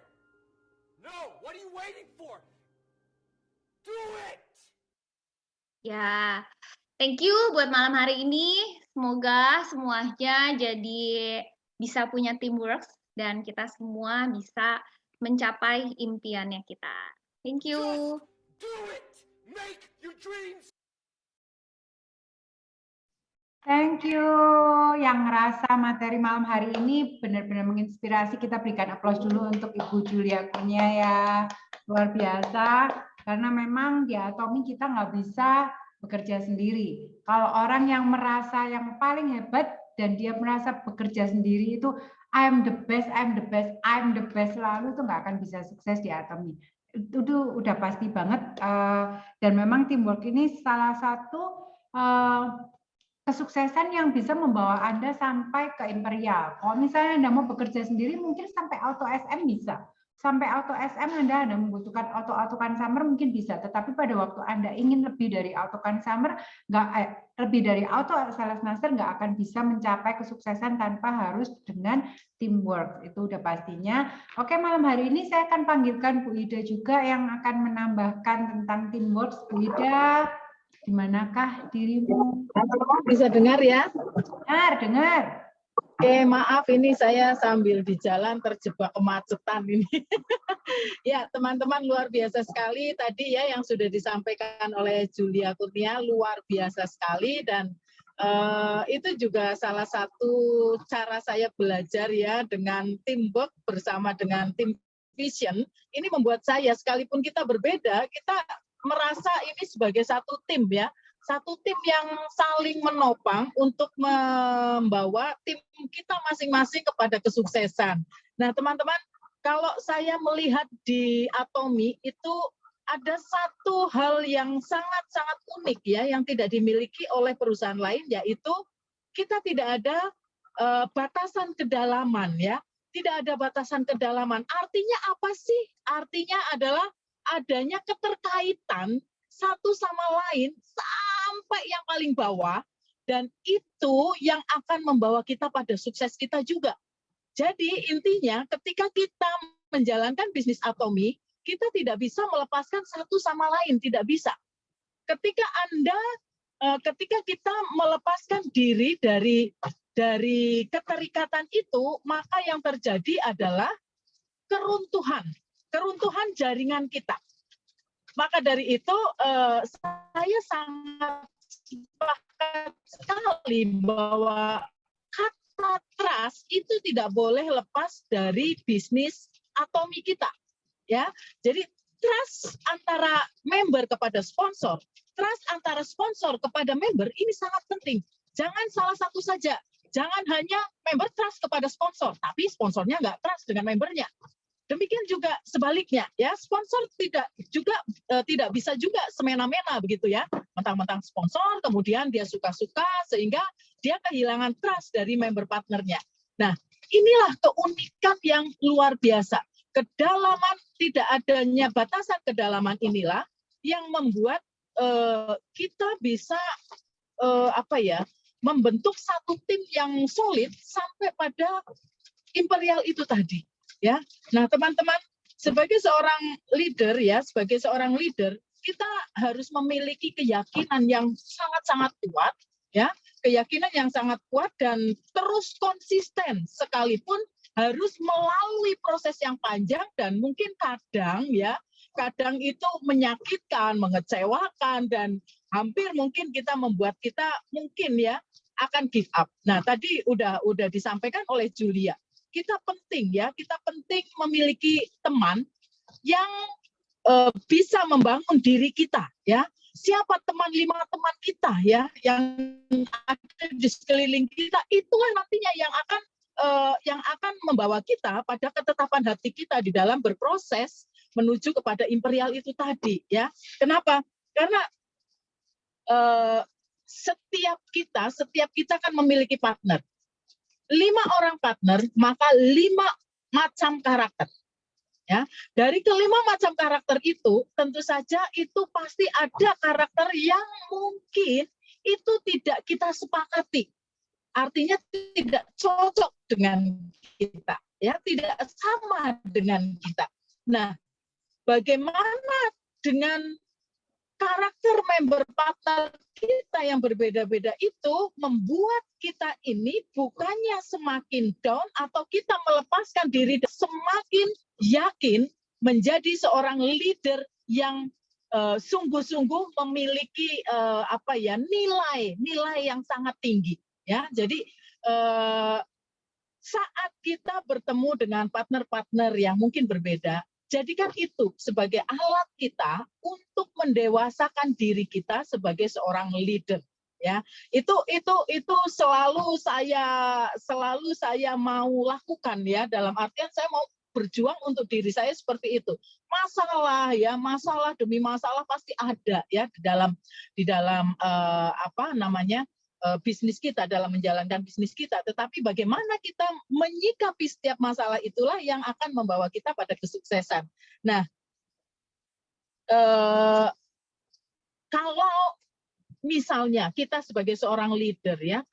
No, what are you waiting for? Do it! Ya, thank you buat malam hari ini. Semoga semuanya jadi bisa punya teamwork dan kita semua bisa mencapai impiannya kita. Thank you. Do it! Make your dreams. Thank you. Yang ngerasa materi malam hari ini benar-benar menginspirasi. Kita berikan aplaus dulu untuk Ibu Julia Kurnia ya. Luar biasa. Karena memang di Atomy kita nggak bisa bekerja sendiri. Kalau orang yang merasa yang paling hebat dan dia merasa bekerja sendiri itu I'm the best, I'm the best, I'm the best selalu itu nggak akan bisa sukses di Atomy. Itu udah pasti banget. Dan memang teamwork ini salah satu kesuksesan yang bisa membawa Anda sampai ke imperial. Kalau misalnya Anda mau bekerja sendiri, mungkin sampai auto SM bisa. Sampai auto SM Anda membutuhkan auto consumer mungkin bisa. Tetapi pada waktu Anda ingin lebih dari auto consumer, lebih dari auto sales master, nggak akan bisa mencapai kesuksesan tanpa harus dengan teamwork. Itu udah pastinya. Oke, malam hari ini saya akan panggilkan Bu Ida juga yang akan menambahkan tentang teamwork. Bu Ida, di manakah dirimu? Bisa dengar ya? Dengar. Oke, maaf ini saya sambil di jalan terjebak kemacetan ini. Ya, teman-teman luar biasa sekali tadi ya yang sudah disampaikan oleh Julia Kurnia, luar biasa sekali dan itu juga salah satu cara saya belajar ya dengan teamwork bersama dengan tim Vision. Ini membuat saya sekalipun kita berbeda, kita merasa ini sebagai satu tim ya. Satu tim yang saling menopang untuk membawa tim kita masing-masing kepada kesuksesan. Nah, teman-teman, kalau saya melihat di Atomy itu ada satu hal yang sangat-sangat unik ya, yang tidak dimiliki oleh perusahaan lain, yaitu kita tidak ada batasan kedalaman ya. Tidak ada batasan kedalaman. Artinya apa sih? Artinya adalah adanya keterkaitan satu sama lain sampai yang paling bawah, dan itu yang akan membawa kita pada sukses kita juga. Jadi intinya ketika kita menjalankan bisnis Atomy, kita tidak bisa melepaskan satu sama lain, tidak bisa. Ketika kita melepaskan diri dari keterikatan itu, maka yang terjadi adalah keruntuhan jaringan kita. Maka dari itu saya sangat sepakat sekali bahwa kata trust itu tidak boleh lepas dari bisnis Atomi kita, ya. Jadi trust antara member kepada sponsor, trust antara sponsor kepada member ini sangat penting. Jangan salah satu saja. Jangan hanya member trust kepada sponsor, tapi sponsornya nggak trust dengan membernya. Demikian juga sebaliknya, ya, sponsor tidak bisa juga semena-mena begitu ya, mentang-mentang sponsor, kemudian dia suka-suka sehingga dia kehilangan trust dari member partnernya. Nah, inilah keunikan yang luar biasa. Kedalaman, tidak adanya batasan kedalaman inilah yang membuat kita bisa membentuk satu tim yang solid sampai pada imperial itu tadi, ya. Nah, teman-teman, sebagai seorang leader kita harus memiliki keyakinan yang sangat-sangat kuat, ya, keyakinan yang sangat kuat dan terus konsisten sekalipun harus melalui proses yang panjang dan mungkin kadang itu menyakitkan, mengecewakan dan hampir mungkin membuat kita mungkin ya akan give up. Nah, tadi udah disampaikan oleh Julia. Kita penting memiliki teman yang bisa membangun diri kita, ya. Siapa teman 5 teman kita ya yang ada di sekeliling kita, itulah nantinya yang akan membawa kita pada ketetapan hati kita di dalam berproses menuju kepada imperial itu tadi, ya. Kenapa? Karena setiap kita kan memiliki partner. 5 orang partner, maka 5 macam karakter. Ya, dari ke-5 macam karakter itu, tentu saja itu pasti ada karakter yang mungkin itu tidak kita sepakati. Artinya tidak cocok dengan kita, ya, tidak sama dengan kita. Nah, bagaimana dengan karakter member partner kita yang berbeda-beda itu membuat kita ini bukannya semakin down atau kita melepaskan diri, semakin yakin menjadi seorang leader yang sungguh-sungguh memiliki nilai yang sangat tinggi, ya. Jadi saat kita bertemu dengan partner-partner yang mungkin berbeda, jadikan itu sebagai alat kita untuk mendewasakan diri kita sebagai seorang leader, ya. Itu selalu saya mau lakukan, ya, dalam artian saya mau berjuang untuk diri saya seperti itu. Masalah demi masalah pasti ada, ya, di dalam bisnis kita, dalam menjalankan bisnis kita. Tetapi bagaimana kita menyikapi setiap masalah itulah yang akan membawa kita pada kesuksesan. Nah, kalau misalnya kita sebagai seorang leader, ya,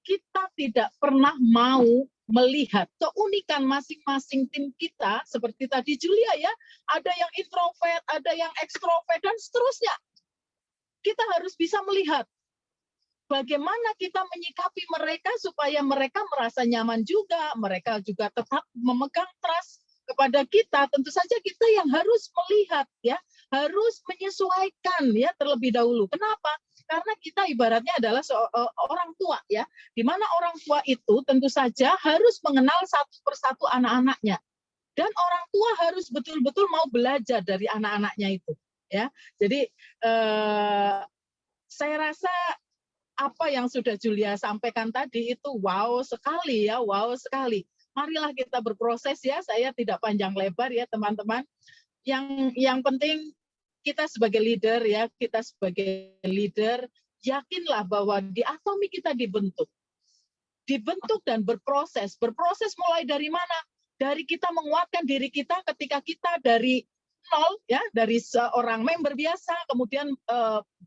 kita tidak pernah mau melihat keunikan masing-masing tim kita, seperti tadi Julia, ya, ada yang introvert, ada yang ekstrovert dan seterusnya. Kita harus bisa melihat bagaimana kita menyikapi mereka supaya mereka merasa nyaman juga, mereka juga tetap memegang trust kepada kita. Tentu saja kita yang harus melihat, ya, harus menyesuaikan, ya, terlebih dahulu. Kenapa? Karena kita ibaratnya adalah orang tua, ya, di mana orang tua itu tentu saja harus mengenal satu persatu anak-anaknya, dan orang tua harus betul-betul mau belajar dari anak-anaknya itu. Ya, jadi saya rasa apa yang sudah Julia sampaikan tadi itu wow sekali, ya, wow sekali. Marilah kita berproses, ya. Saya tidak panjang lebar, ya, teman-teman. Yang penting kita sebagai leader, ya, yakinlah bahwa di Atomi kita dibentuk dan berproses. Berproses mulai dari mana? Dari kita menguatkan diri kita ketika kita dari nol, ya, dari seorang member biasa, kemudian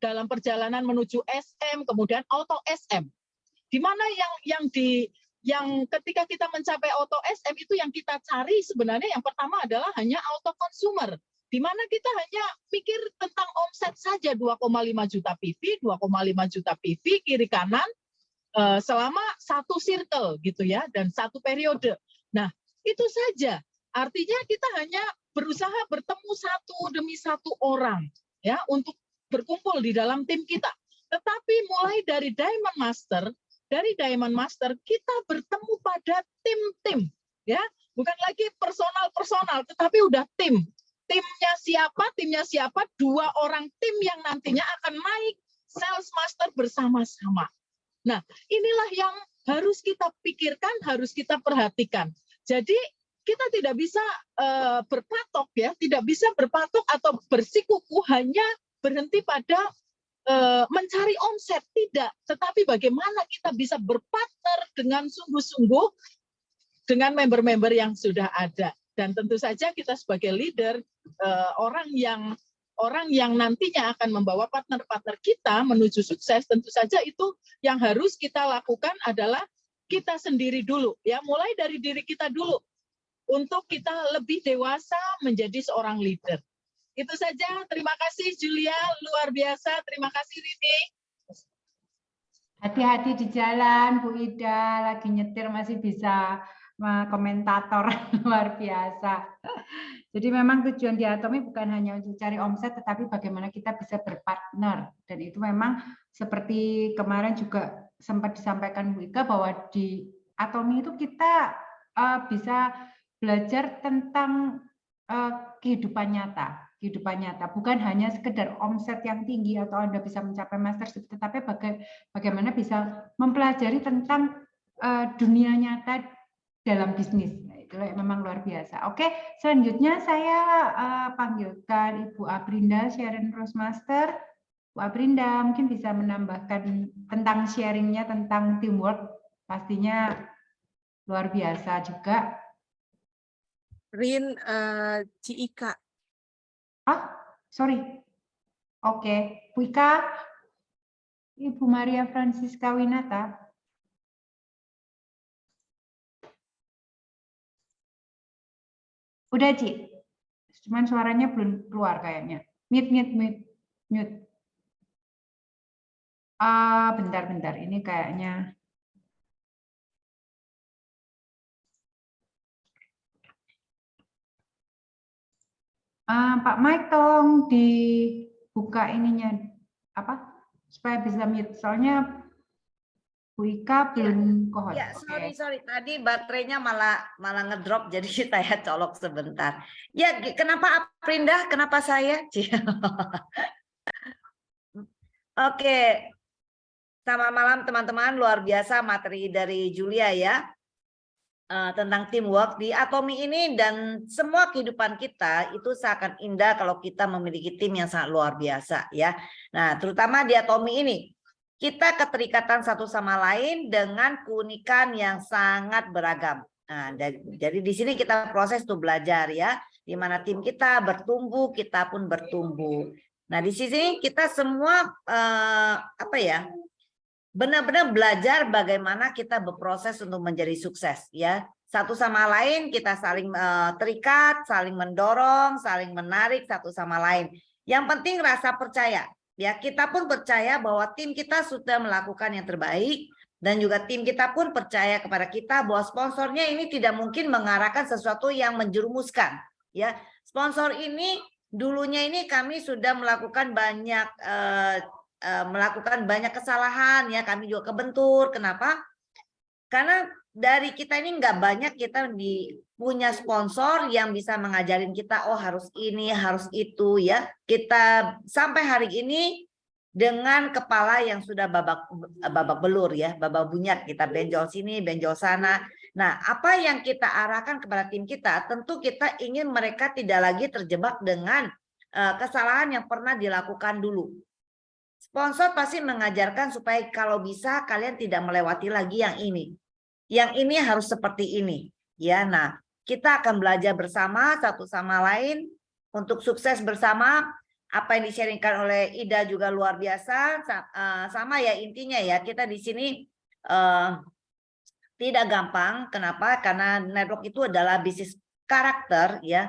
dalam perjalanan menuju SM, kemudian auto SM. Di mana yang ketika kita mencapai auto SM itu yang kita cari sebenarnya yang pertama adalah hanya auto consumer, di mana kita hanya pikir tentang omset saja 2,5 juta PV, 2,5 juta PV kiri kanan selama satu circle gitu, ya, dan satu periode. Nah, itu saja. Artinya kita hanya berusaha bertemu satu demi satu orang, ya, untuk berkumpul di dalam tim kita. Tetapi mulai dari Diamond Master kita bertemu pada tim-tim, ya, bukan lagi personal, tetapi udah tim. Timnya siapa? 2 orang tim yang nantinya akan naik Sales Master bersama-sama. Nah, inilah yang harus kita pikirkan, harus kita perhatikan. Jadi kita tidak bisa berpatok, ya, tidak bisa berpatok atau bersikuku hanya berhenti pada mencari omset, tidak. Tetapi bagaimana kita bisa berpartner dengan sungguh-sungguh dengan member-member yang sudah ada. Dan tentu saja kita sebagai leader, orang yang nantinya akan membawa partner-partner kita menuju sukses, tentu saja itu yang harus kita lakukan adalah kita sendiri dulu, ya, mulai dari diri kita dulu untuk kita lebih dewasa menjadi seorang leader. Itu saja. Terima kasih Julia, luar biasa. Terima kasih Rini. Hati-hati di jalan, Bu Ida, lagi nyetir masih bisa komentator luar biasa. Jadi memang tujuan di Atomi bukan hanya untuk cari omset, tetapi bagaimana kita bisa berpartner. Dan itu memang seperti kemarin juga sempat disampaikan Bu Ika bahwa di Atomi itu kita bisa belajar tentang kehidupan nyata, bukan hanya sekedar omset yang tinggi atau Anda bisa mencapai mastership, tetapi bagaimana bisa mempelajari tentang dunia nyata dalam bisnis. Itu memang luar biasa. Oke, selanjutnya saya panggilkan Ibu Aprinda Sharon Rosemaster. Bu Aprinda mungkin bisa menambahkan tentang sharingnya tentang teamwork, pastinya luar biasa juga. Rin Cika. Sorry. Oke, Bu Ika, Ibu Maria Francisca Winata. Udah, Ci. Cuman suaranya belum keluar kayaknya. Mute. Bentar. Ini kayaknya. Pak Mike, tolong dibuka ininya supaya bisa mute. Soalnya Bu Ika belum kohon. Ya, sorry. Tadi baterainya malah ngedrop, jadi saya colok sebentar. Ya, kenapa Aprinda? Kenapa saya? Oke. Selamat malam teman-teman, luar biasa materi dari Julia ya. Tentang teamwork di Atomi ini, dan semua kehidupan kita itu seakan indah kalau kita memiliki tim yang sangat luar biasa ya. Nah, terutama di Atomi ini kita keterikatan satu sama lain dengan keunikan yang sangat beragam. Nah, jadi di sini kita proses tuh belajar ya, di mana tim kita bertumbuh, kita pun bertumbuh. Nah, di sini kita semua benar-benar belajar bagaimana kita berproses untuk menjadi sukses ya. Satu sama lain kita saling terikat, saling mendorong, saling menarik satu sama lain. Yang penting rasa percaya. Ya, kita pun percaya bahwa tim kita sudah melakukan yang terbaik, dan juga tim kita pun percaya kepada kita bahwa sponsornya ini tidak mungkin mengarahkan sesuatu yang menjerumuskan. Ya, sponsor ini dulunya ini kami sudah melakukan banyak kesalahan ya, kami juga kebentur. Kenapa? Karena dari kita ini nggak banyak kita punya sponsor yang bisa mengajarin kita, oh harus ini, harus itu ya. Kita sampai hari ini dengan kepala yang sudah babak belur ya, babak bunyat, kita benjol sini, benjol sana. Nah, apa yang kita arahkan kepada tim kita, tentu kita ingin mereka tidak lagi terjebak dengan kesalahan yang pernah dilakukan dulu. Sponsor pasti mengajarkan supaya kalau bisa kalian tidak melewati lagi yang ini. Yang ini harus seperti ini. Ya, nah, kita akan belajar bersama satu sama lain untuk sukses bersama. Apa yang di-sharingkan oleh Ida juga luar biasa. Sama ya intinya ya, kita di sini tidak gampang. Kenapa? Karena network itu adalah bisnis karakter ya.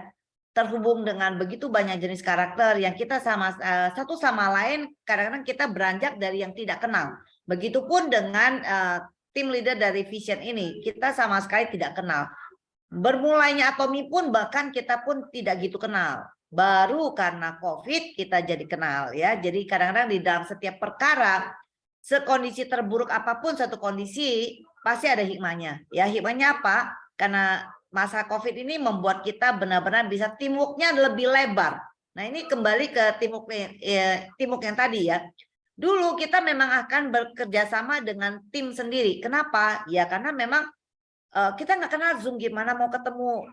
Terhubung dengan begitu banyak jenis karakter yang kita satu sama lain kadang-kadang kita beranjak dari yang tidak kenal. Begitupun dengan tim leader dari Vision ini, kita sama sekali tidak kenal. Bermulainya Atomi pun bahkan kita pun tidak gitu kenal. baru karena COVID kita jadi kenal ya. Jadi kadang-kadang di dalam setiap perkara, sekondisi terburuk apapun satu kondisi pasti ada hikmahnya. Ya, hikmahnya apa? Karena masa COVID ini membuat kita benar-benar bisa teamwork-nya lebih lebar. Nah, ini kembali ke teamwork yang tadi ya. Dulu kita memang akan bekerja sama dengan tim sendiri. Kenapa? Ya karena memang kita nggak kenal Zoom gimana mau ketemu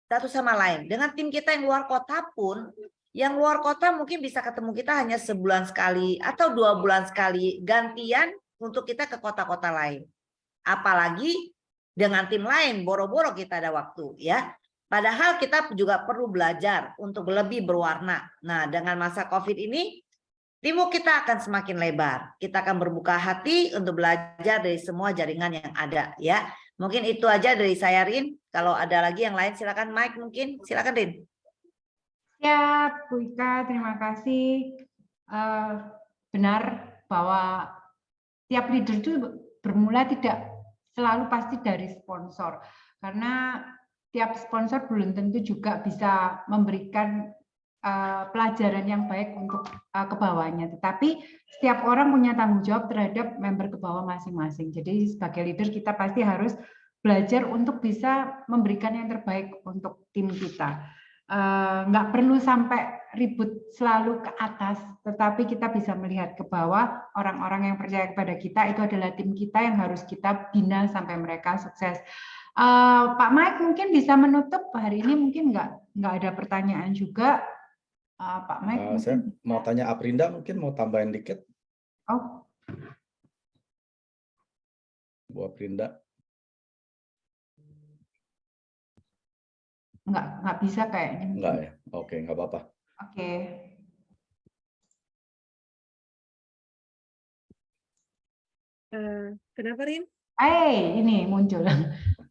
satu sama lain. Dengan tim kita yang luar kota pun, yang luar kota mungkin bisa ketemu kita hanya sebulan sekali atau 2 bulan sekali gantian untuk kita ke kota-kota lain. Apalagi dengan tim lain, boro-boro kita ada waktu ya. Padahal kita juga perlu belajar untuk lebih berwarna. Nah, dengan masa COVID ini, teamwork kita akan semakin lebar. Kita akan berbuka hati untuk belajar dari semua jaringan yang ada ya. Mungkin itu aja dari saya, Rin. Kalau ada lagi yang lain silakan Mike mungkin. Silakan Rin. Siap, Bu Ika, terima kasih. Benar bahwa tiap leader itu bermula tidak selalu pasti dari sponsor. Karena tiap sponsor belum tentu juga bisa memberikan pelajaran yang baik untuk ke bawahnya. Tetapi setiap orang punya tanggung jawab terhadap member ke bawah masing-masing. Jadi sebagai leader kita pasti harus belajar untuk bisa memberikan yang terbaik untuk tim kita. Nggak perlu sampai ribut selalu ke atas, tetapi kita bisa melihat ke bawah. Orang-orang yang percaya kepada kita itu adalah tim kita yang harus kita bina sampai mereka sukses. Pak Mike mungkin bisa menutup hari ini, mungkin nggak ada pertanyaan juga. Pak Mike, Saya mau tanya Aprinda, mungkin mau tambahin dikit. Oh, Bu Aprinda. nggak bisa kayaknya. Enggak ya? Oke, nggak apa-apa. Oke. Kenapa, Rin? Ini muncul.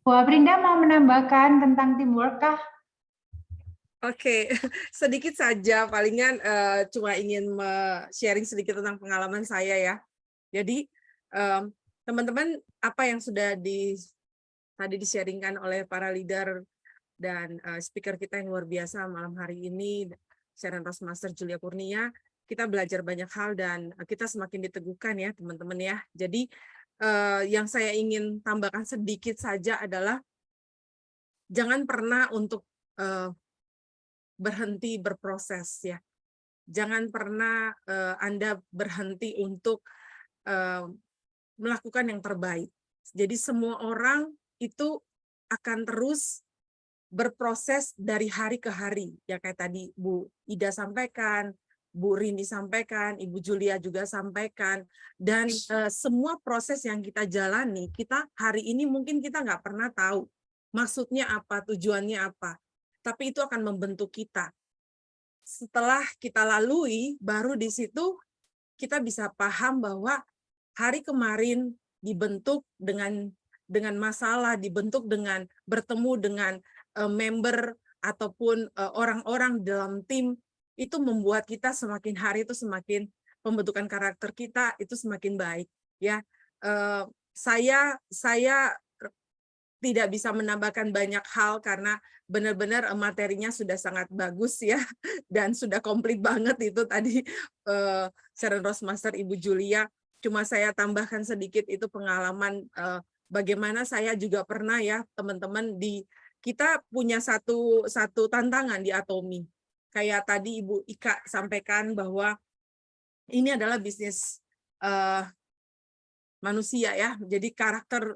Bu Aprinda mau menambahkan tentang teamwork kah? Oke, sedikit saja, palingan cuma ingin sharing sedikit tentang pengalaman saya ya. Jadi teman-teman, apa yang sudah tadi di-sharingkan oleh para leader dan speaker kita yang luar biasa malam hari ini, Sharon Rossmaster, Julia Kurnia, kita belajar banyak hal dan kita semakin diteguhkan ya teman-teman ya. Jadi yang saya ingin tambahkan sedikit saja adalah jangan pernah untuk berhenti berproses ya. Jangan pernah Anda berhenti untuk melakukan yang terbaik. Jadi semua orang itu akan terus berproses dari hari ke hari. Ya kayak tadi Bu Ida sampaikan, Bu Rini sampaikan, Ibu Julia juga sampaikan. Dan semua proses yang kita jalani, kita hari ini mungkin kita nggak pernah tahu maksudnya apa, tujuannya apa. Tapi itu akan membentuk kita. Setelah kita lalui, baru di situ kita bisa paham bahwa hari kemarin dibentuk dengan masalah, dibentuk dengan bertemu dengan member ataupun orang-orang dalam tim, itu membuat kita semakin hari itu semakin pembentukan karakter kita itu semakin baik. Ya, saya tidak bisa menambahkan banyak hal karena benar-benar materinya sudah sangat bagus ya dan sudah komplit banget itu tadi Sharon Rossmaster, Ibu Julia. Cuma saya tambahkan sedikit itu pengalaman bagaimana saya juga pernah ya teman-teman kita punya satu tantangan di Atomi. Kayak tadi Ibu Ika sampaikan bahwa ini adalah bisnis manusia ya. Jadi karakter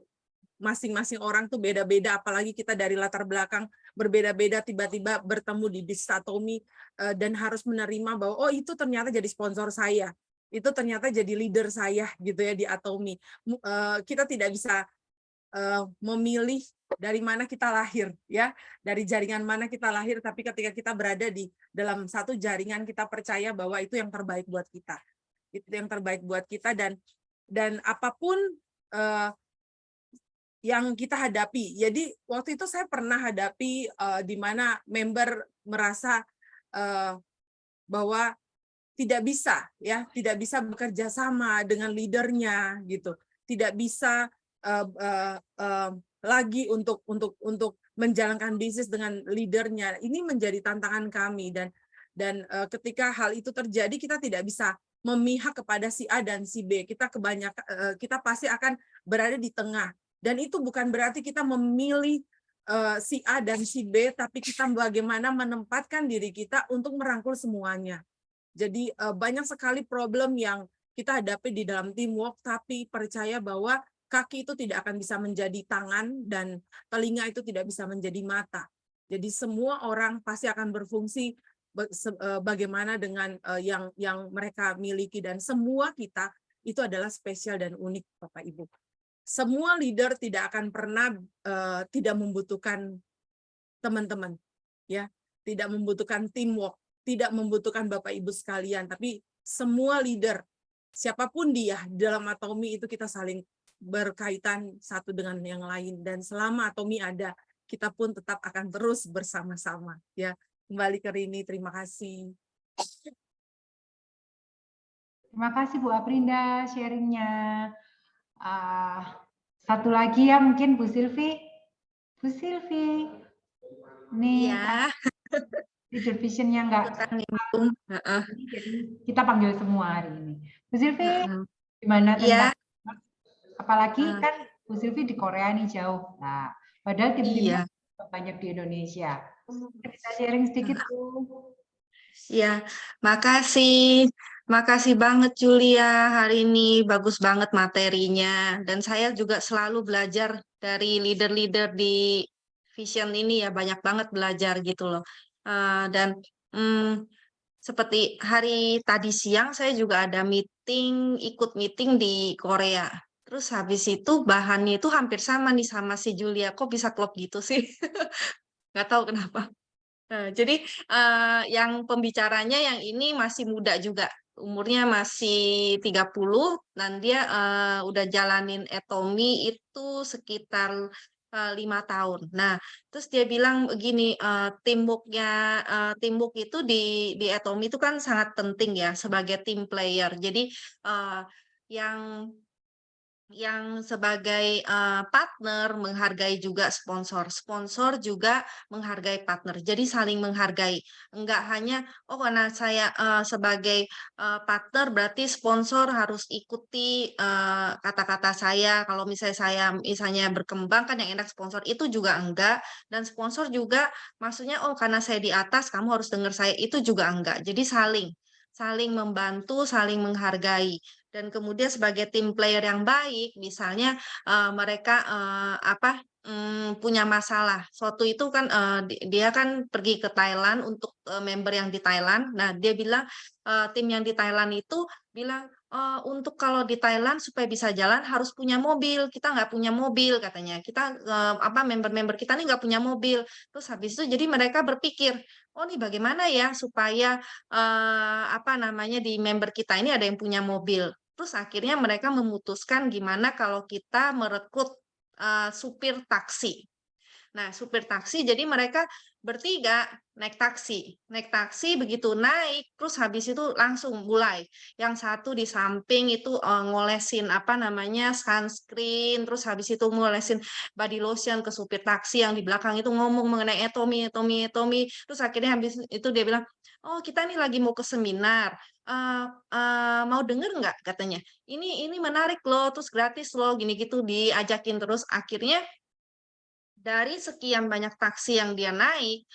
masing-masing orang tuh beda-beda, apalagi kita dari latar belakang berbeda-beda, tiba-tiba bertemu di bisnis Atomi dan harus menerima bahwa oh itu ternyata jadi sponsor saya, itu ternyata jadi leader saya gitu ya di Atomi. Kita tidak bisa memilih dari mana kita lahir ya, dari jaringan mana kita lahir, tapi ketika kita berada di dalam satu jaringan kita percaya bahwa itu yang terbaik buat kita. Itu yang terbaik buat kita dan apapun yang kita hadapi. Jadi waktu itu saya pernah hadapi di mana member merasa bahwa tidak bisa bekerja sama dengan leadernya gitu. Tidak bisa lagi untuk menjalankan bisnis dengan leadernya. Ini menjadi tantangan kami dan Dan ketika hal itu terjadi, kita tidak bisa memihak kepada si A dan si B. Kita pasti akan berada di tengah. Dan itu bukan berarti kita memilih si A dan si B, tapi kita bagaimana menempatkan diri kita untuk merangkul semuanya. Jadi banyak sekali problem yang kita hadapi di dalam teamwork, tapi percaya bahwa kaki itu tidak akan bisa menjadi tangan dan telinga itu tidak bisa menjadi mata. Jadi semua orang pasti akan berfungsi bagaimana dengan yang mereka miliki, dan semua kita itu adalah spesial dan unik, Bapak Ibu. Semua leader tidak akan pernah tidak membutuhkan teman-teman, ya, tidak membutuhkan teamwork, tidak membutuhkan Bapak Ibu sekalian, tapi semua leader, siapapun dia dalam Atomi itu kita saling berkaitan satu dengan yang lain, dan selama Atomi ada, kita pun tetap akan terus bersama-sama, ya. Kembali ke Rini, terima kasih. Terima kasih Bu Aprinda sharingnya. Satu lagi ya mungkin Bu Silvi. Bu Silvi. Nih ya. Leader Vision-nya nggak. Jadi kita panggil semua hari ini. Bu Silvi, gimana tentang? Apalagi kan Bu Silvi di Korea nih jauh. Nah, padahal tim-timnya banyak di Indonesia. Bisa sharing sedikit, Bu. Ya, makasih. Makasih banget Julia, hari ini bagus banget materinya. Dan saya juga selalu belajar dari leader-leader di Vision ini ya, banyak banget belajar gitu loh. Dan seperti hari tadi siang saya juga ada ikut meeting di Korea. Terus habis itu bahannya itu hampir sama nih sama si Julia. Kok bisa klop gitu sih? Nggak tahu kenapa. Nah, jadi yang pembicaranya yang ini masih muda juga, umurnya masih 30 dan dia udah jalanin Atomi itu sekitar 5 tahun. Nah, terus dia bilang begini, teamwork itu di Atomi itu kan sangat penting ya sebagai team player. Jadi yang sebagai partner menghargai juga sponsor juga menghargai partner, jadi saling menghargai, enggak hanya karena saya sebagai partner berarti sponsor harus ikuti kata-kata saya, kalau misalnya berkembang kan yang enak sponsor, itu juga enggak, dan sponsor juga maksudnya karena saya di atas kamu harus dengar saya, itu juga enggak, jadi saling membantu, saling menghargai. Dan kemudian sebagai tim player yang baik, misalnya mereka punya masalah. Suatu itu kan dia kan pergi ke Thailand untuk member yang di Thailand. Nah, dia bilang tim yang di Thailand itu bilang untuk kalau di Thailand supaya bisa jalan harus punya mobil. Kita nggak punya mobil katanya. Kita member-member kita nih nggak punya mobil. Terus habis itu jadi mereka berpikir, nih bagaimana ya supaya di member kita ini ada yang punya mobil. Terus akhirnya mereka memutuskan gimana kalau kita merekrut supir taksi. Nah, supir taksi, jadi mereka bertiga naik taksi. Begitu naik, terus habis itu langsung mulai. Yang satu di samping itu ngolesin sunscreen, terus habis itu ngolesin body lotion ke supir taksi, yang di belakang itu ngomong mengenai Atomi. Terus akhirnya habis itu dia bilang, kita nih lagi mau ke seminar. Mau denger nggak katanya, ini menarik loh, terus gratis loh, gini gitu diajakin. Terus akhirnya dari sekian banyak taksi yang dia naik,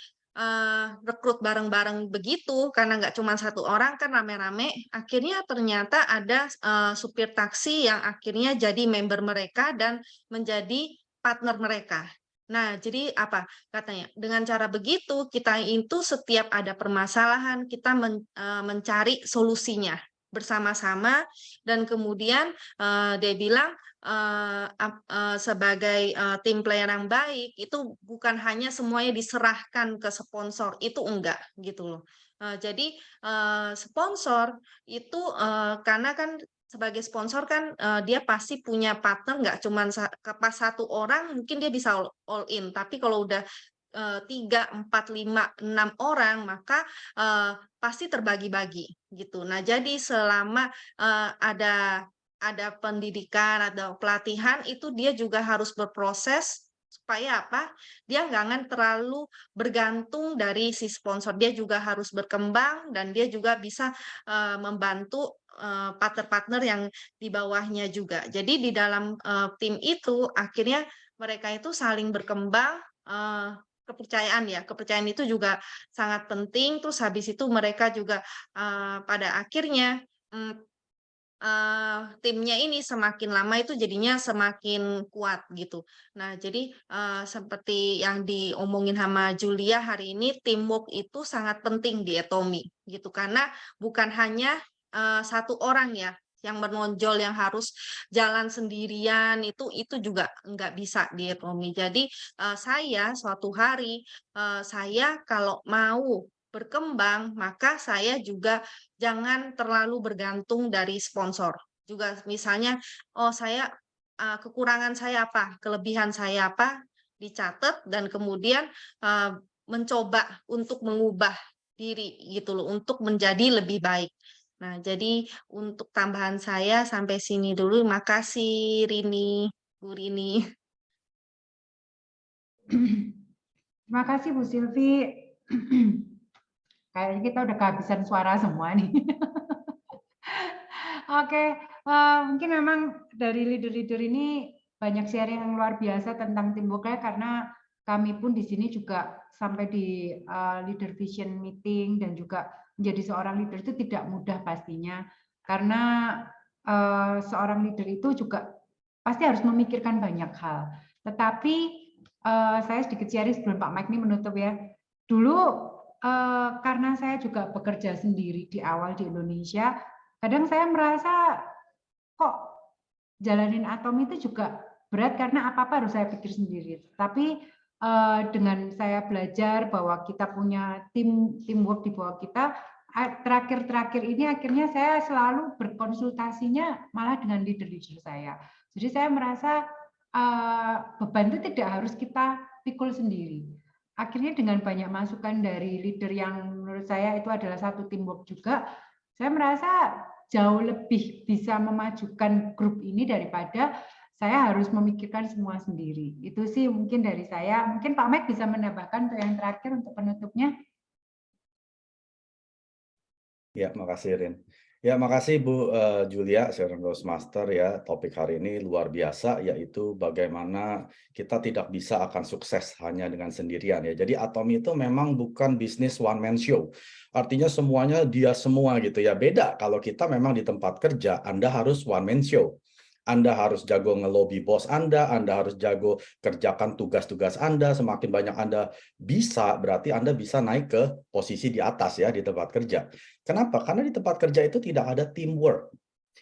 rekrut bareng-bareng begitu, karena nggak cuma satu orang kan rame-rame, akhirnya ternyata ada supir taksi yang akhirnya jadi member mereka dan menjadi partner mereka. Nah, jadi apa katanya? Dengan cara begitu, kita itu setiap ada permasalahan, kita mencari solusinya bersama-sama, dan kemudian dia bilang sebagai tim player yang baik, itu bukan hanya semuanya diserahkan ke sponsor, itu enggak gitu loh. Jadi sponsor itu karena kan sebagai sponsor kan dia pasti punya partner, nggak cuma pas satu orang mungkin dia bisa all in, tapi kalau udah 3, 4, 5, 6 orang maka pasti terbagi-bagi gitu. Nah, jadi selama ada pendidikan, ada pelatihan, itu dia juga harus berproses supaya apa? Dia jangan terlalu bergantung dari si sponsor. Dia juga harus berkembang dan dia juga bisa membantu partner-partner yang di bawahnya juga. Jadi di dalam tim itu akhirnya mereka itu saling berkembang. Kepercayaan ya, kepercayaan itu juga sangat penting. Terus habis itu mereka juga pada akhirnya timnya ini semakin lama itu jadinya semakin kuat gitu. Nah, jadi seperti yang diomongin sama Julia hari ini, teamwork itu sangat penting di Atomy gitu, karena bukan hanya satu orang ya yang menonjol, yang harus jalan sendirian, itu juga nggak bisa di Atomy. Jadi saya suatu hari saya kalau mau berkembang, maka saya juga jangan terlalu bergantung dari sponsor. Juga misalnya, oh saya kekurangan saya apa, kelebihan saya apa, dicatat dan kemudian mencoba untuk mengubah diri gitu loh, untuk menjadi lebih baik. Nah, jadi untuk tambahan saya sampai sini dulu. Makasih Rini, Bu Rini. Terima kasih Bu Silvi. Kayaknya kita udah kehabisan suara semua nih. Oke, mungkin memang dari leader-leader ini banyak sharing yang luar biasa tentang teamwork-nya, karena kami pun di sini juga sampai di leader vision meeting dan juga menjadi seorang leader itu tidak mudah pastinya, karena seorang leader itu juga pasti harus memikirkan banyak hal. Tetapi saya sedikit sharing sebelum Pak Mike ini menutup ya. Dulu karena saya juga bekerja sendiri di awal di Indonesia, kadang saya merasa kok jalanin Atomy itu juga berat karena apa-apa harus saya pikir sendiri. Tapi dengan saya belajar bahwa kita punya teamwork di bawah kita, terakhir ini akhirnya saya selalu berkonsultasinya malah dengan leader-leader saya. Jadi saya merasa beban itu tidak harus kita pikul sendiri. Akhirnya dengan banyak masukan dari leader yang menurut saya itu adalah satu teamwork juga, saya merasa jauh lebih bisa memajukan grup ini daripada saya harus memikirkan semua sendiri. Itu sih mungkin dari saya. Mungkin Pak Mike bisa menambahkan untuk yang terakhir untuk penutupnya. Ya, makasih Rin. Ya, makasih Bu Julia, Sharon Roastmaster ya. Topik hari ini luar biasa, yaitu bagaimana kita tidak bisa akan sukses hanya dengan sendirian ya. Jadi Atomy itu memang bukan bisnis one man show. Artinya semuanya dia semua gitu ya. Beda kalau kita memang di tempat kerja, Anda harus one man show. Anda harus jago ngelobi bos Anda harus jago kerjakan tugas-tugas Anda, semakin banyak Anda bisa, berarti Anda bisa naik ke posisi di atas ya di tempat kerja. Kenapa? Karena di tempat kerja itu tidak ada teamwork.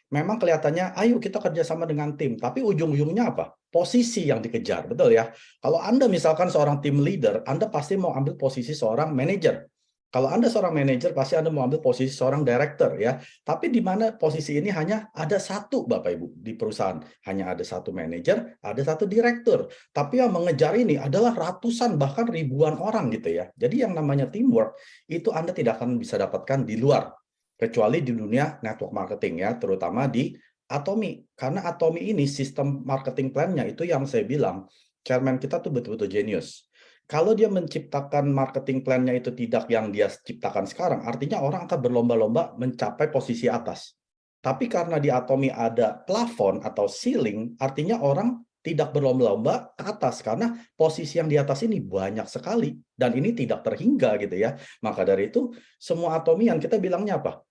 Memang kelihatannya, ayo kita kerjasama dengan tim, tapi ujung-ujungnya apa? Posisi yang dikejar, betul ya? Kalau Anda misalkan seorang team leader, Anda pasti mau ambil posisi seorang manajer. Kalau Anda seorang manajer, pasti Anda mau ambil posisi seorang director ya. Tapi di mana posisi ini hanya ada satu Bapak Ibu di perusahaan. Hanya ada satu manajer, ada satu direktur. Tapi yang mengejar ini adalah ratusan bahkan ribuan orang gitu ya. Jadi yang namanya teamwork itu Anda tidak akan bisa dapatkan di luar. Kecuali di dunia network marketing ya, terutama di Atomy. Karena Atomy ini sistem marketing plan-nya itu yang saya bilang, chairman kita tuh betul-betul jenius. Kalau dia menciptakan marketing plan-nya itu tidak yang dia ciptakan sekarang, artinya orang akan berlomba-lomba mencapai posisi atas. Tapi karena di Atomy ada plafon atau ceiling, artinya orang tidak berlomba-lomba ke atas, karena posisi yang di atas ini banyak sekali, dan ini tidak terhingga gitu ya. Maka dari itu, semua Atomyan kita bilangnya apa?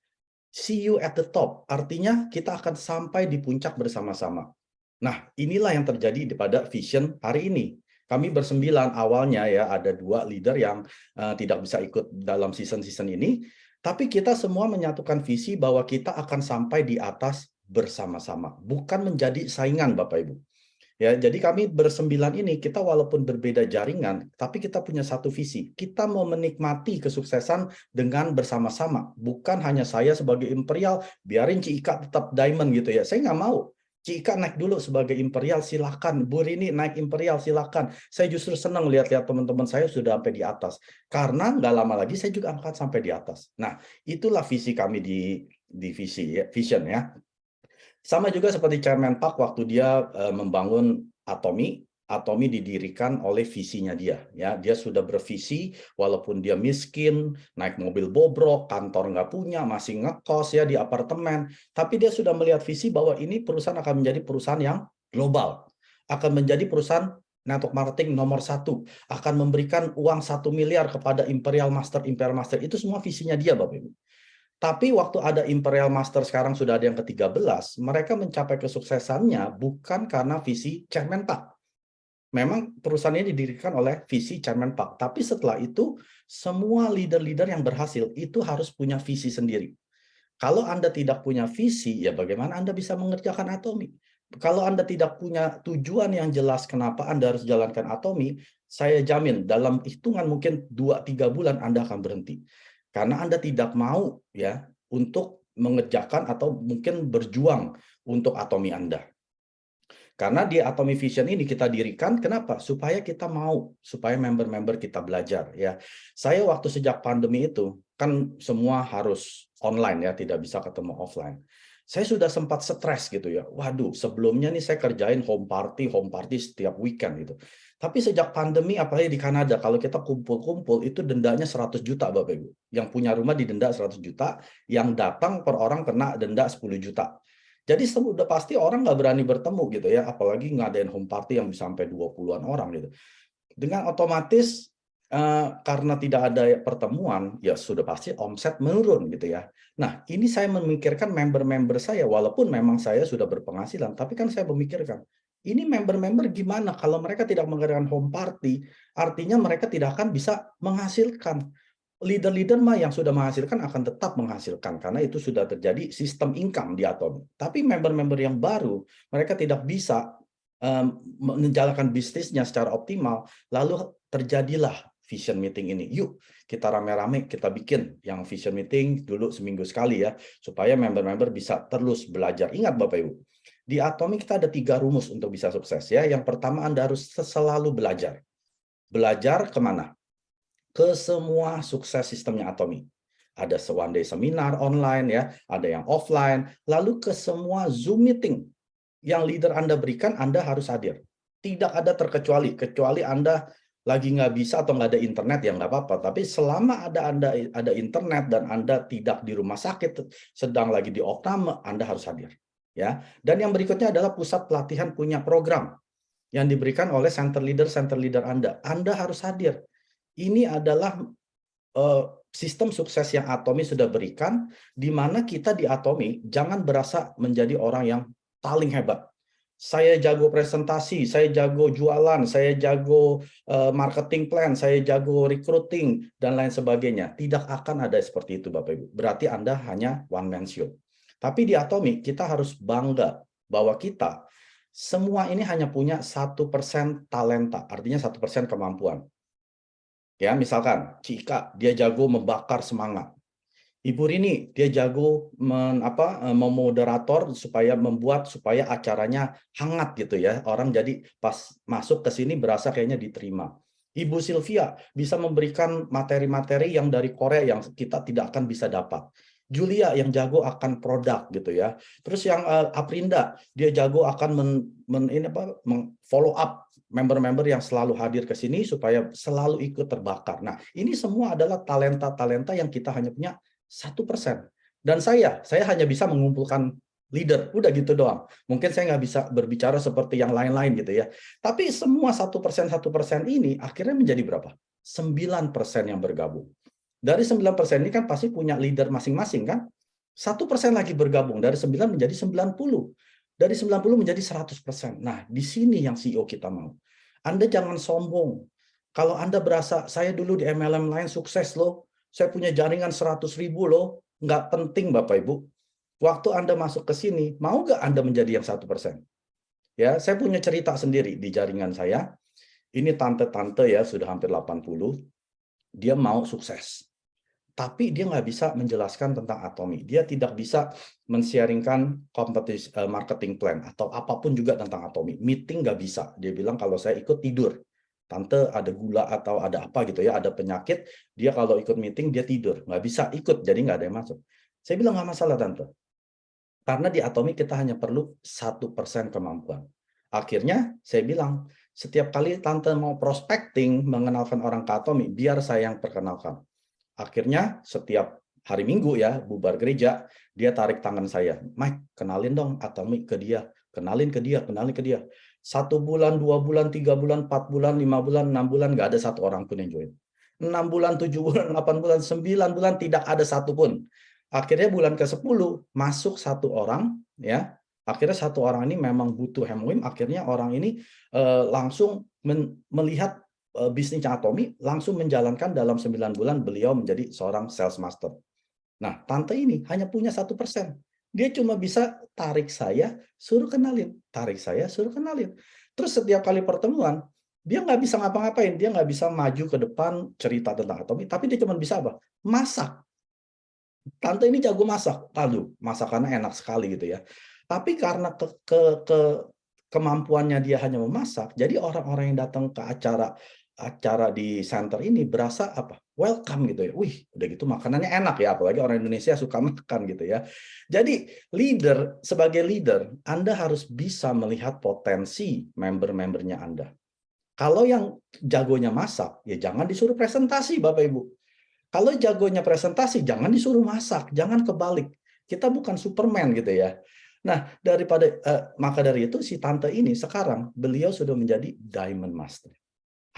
See you at the top, artinya kita akan sampai di puncak bersama-sama. Nah, inilah yang terjadi pada Vision hari ini. Kami bersembilan awalnya ya, ada 2 leader yang tidak bisa ikut dalam season-season ini, tapi kita semua menyatukan visi bahwa kita akan sampai di atas bersama-sama, bukan menjadi saingan Bapak Ibu. Ya, jadi kami bersembilan ini, kita walaupun berbeda jaringan, tapi kita punya satu visi. Kita mau menikmati kesuksesan dengan bersama-sama, bukan hanya saya sebagai Imperial, biarin Ci Ika tetap Diamond gitu ya. Saya nggak mau. Ci Ika naik dulu sebagai Imperial, silakan. Bu Rini naik Imperial, silakan. Saya justru senang lihat-lihat teman-teman saya sudah sampai di atas. Karena nggak lama lagi saya juga akan sampai di atas. Nah, itulah visi kami di Vision ya. Sama juga seperti Chairman Pak waktu dia membangun Atomy, Atomi didirikan oleh visinya dia. Ya, dia sudah bervisi, walaupun dia miskin, naik mobil bobrok, kantor nggak punya, masih ngekos ya di apartemen, tapi dia sudah melihat visi bahwa ini perusahaan akan menjadi perusahaan yang global, akan menjadi perusahaan network marketing nomor 1, akan memberikan uang 1 miliar kepada Imperial Master. Itu semua visinya dia, Bapak Ibu. Tapi waktu ada Imperial Master, sekarang sudah ada yang ke-13, mereka mencapai kesuksesannya bukan karena visi Chairman Pak. Memang perusahaan ini didirikan oleh visi Chairman Pak, tapi setelah itu semua leader-leader yang berhasil itu harus punya visi sendiri. Kalau Anda tidak punya visi, ya bagaimana Anda bisa mengerjakan Atomi? Kalau Anda tidak punya tujuan yang jelas kenapa Anda harus jalankan Atomi, saya jamin dalam hitungan mungkin 2-3 bulan Anda akan berhenti. Karena Anda tidak mau ya untuk mengerjakan atau mungkin berjuang untuk Atomi Anda. Karena di Atomi Vision ini kita dirikan, kenapa? Supaya kita mau, supaya member-member kita belajar. Ya, saya waktu sejak pandemi itu, kan semua harus online ya, tidak bisa ketemu offline. Saya sudah sempat stres gitu ya. Waduh, sebelumnya nih saya kerjain home party setiap weekend gitu. Tapi sejak pandemi, apalagi di Kanada, kalau kita kumpul-kumpul, itu dendanya 100 juta Bapak Ibu. Yang punya rumah didenda 100 juta, yang datang per orang kena denda 10 juta. Jadi sudah pasti orang nggak berani bertemu gitu ya, apalagi ngadain home party yang bisa sampai 20-an orang gitu. Dengan otomatis karena tidak ada pertemuan, ya sudah pasti omset menurun gitu ya. Nah, ini saya memikirkan member-member saya, walaupun memang saya sudah berpenghasilan, tapi kan saya memikirkan, ini member-member gimana kalau mereka tidak mengadakan home party, artinya mereka tidak akan bisa menghasilkan. Leader-leader mah yang sudah menghasilkan akan tetap menghasilkan karena itu sudah terjadi sistem income di Atomi. Tapi member-member yang baru, mereka tidak bisa menjalankan bisnisnya secara optimal, lalu terjadilah vision meeting ini. Yuk, kita rame-rame kita bikin yang vision meeting dulu seminggu sekali ya, supaya member-member bisa terus belajar. Ingat Bapak Ibu, di Atomi kita ada 3 rumus untuk bisa sukses ya. Yang pertama, Anda harus selalu belajar. Belajar kemana? Ke semua sukses sistemnya Atomi. Ada one day seminar online ya, ada yang offline, lalu ke semua Zoom meeting yang leader Anda berikan, Anda harus hadir. Tidak ada terkecuali, kecuali Anda lagi nggak bisa atau nggak ada internet ya nggak apa-apa. Tapi selama ada internet dan Anda tidak di rumah sakit, sedang lagi di opname, Anda harus hadir. Ya. Dan yang berikutnya adalah pusat pelatihan punya program yang diberikan oleh center leader Anda. Anda harus hadir. Ini adalah sistem sukses yang Atomi sudah berikan, di mana kita di Atomi jangan berasa menjadi orang yang paling hebat. Saya jago presentasi, saya jago jualan, saya jago marketing plan, saya jago recruiting, dan lain sebagainya. Tidak akan ada seperti itu Bapak Ibu. Berarti Anda hanya one man show. Tapi di Atomi kita harus bangga bahwa kita semua ini hanya punya 1% talenta, artinya 1% kemampuan. Ya, misalkan Cika dia jago membakar semangat. Ibu Rini dia jago memoderator supaya acaranya hangat gitu ya. Orang jadi pas masuk ke sini berasa kayaknya diterima. Ibu Sylvia bisa memberikan materi-materi yang dari Korea yang kita tidak akan bisa dapat. Julia yang jago akan produk gitu ya. Terus yang Aprinda dia jago akan follow up member-member yang selalu hadir ke sini supaya selalu ikut terbakar. Nah, ini semua adalah talenta-talenta yang kita hanya punya 1%. Dan saya hanya bisa mengumpulkan leader, udah gitu doang. Mungkin saya nggak bisa berbicara seperti yang lain-lain gitu ya. Tapi semua 1% ini akhirnya menjadi berapa? 9% yang bergabung. Dari 9% ini kan pasti punya leader masing-masing kan? 1% lagi bergabung, dari 9 menjadi 90. Dari 90 menjadi 100%. Nah, di sini yang CEO kita mau. Anda jangan sombong. Kalau Anda berasa, saya dulu di MLM lain sukses loh, saya punya jaringan 100.000 loh, nggak penting Bapak Ibu. Waktu Anda masuk ke sini, mau nggak Anda menjadi yang 1%? Ya, saya punya cerita sendiri di jaringan saya. Ini tante-tante ya, sudah hampir 80. Dia mau sukses. Tapi dia nggak bisa menjelaskan tentang Atomi. Dia tidak bisa men-sharingkan kompetisi marketing plan atau apapun juga tentang Atomi. Meeting nggak bisa. Dia bilang kalau saya ikut tidur. Tante ada gula atau ada apa gitu ya, ada penyakit. Dia kalau ikut meeting dia tidur. Nggak bisa ikut, jadi nggak ada yang masuk. Saya bilang nggak masalah Tante. Karena di Atomi kita hanya perlu 1% kemampuan. Akhirnya saya bilang, Setiap kali tante mau prospecting, mengenalkan orang ke Atomi, biar saya yang perkenalkan. Akhirnya setiap hari Minggu ya, bubar gereja, dia tarik tangan saya. Mike, kenalin dong Atomi ke dia. Kenalin ke dia, kenalin ke dia. 1 bulan, 2 bulan, 3 bulan, 4 bulan, 5 bulan, 6 bulan, nggak ada satu orang pun yang join. 6 bulan, 7 bulan, 8 bulan, 9 bulan, tidak ada satu pun. Akhirnya bulan ke-10, masuk satu orang, ya. Akhirnya satu orang ini memang butuh hemoim, akhirnya orang ini langsung melihat bisnisnya Atomi, langsung menjalankan dalam 9 bulan beliau menjadi seorang sales master. Nah, tante ini hanya punya 1%. Dia cuma bisa tarik saya, suruh kenalin. Tarik saya, suruh kenalin. Terus setiap kali pertemuan, dia nggak bisa ngapa-ngapain. Dia nggak bisa maju ke depan cerita tentang Atomi, tapi dia cuma bisa apa? Masak. Tante ini jago masak. Aduh, masakannya enak sekali gitu ya. Tapi karena kemampuannya dia hanya memasak, jadi orang-orang yang datang ke acara di center ini berasa apa? Welcome gitu ya. Wih, udah gitu makanannya enak ya, apalagi orang Indonesia suka makan gitu ya. Jadi sebagai leader, Anda harus bisa melihat potensi member-membernya Anda. Kalau yang jagonya masak, ya jangan disuruh presentasi Bapak Ibu. Kalau jagonya presentasi, jangan disuruh masak, jangan kebalik. Kita bukan Superman gitu ya. Nah, maka dari itu si tante ini sekarang beliau sudah menjadi Diamond Master.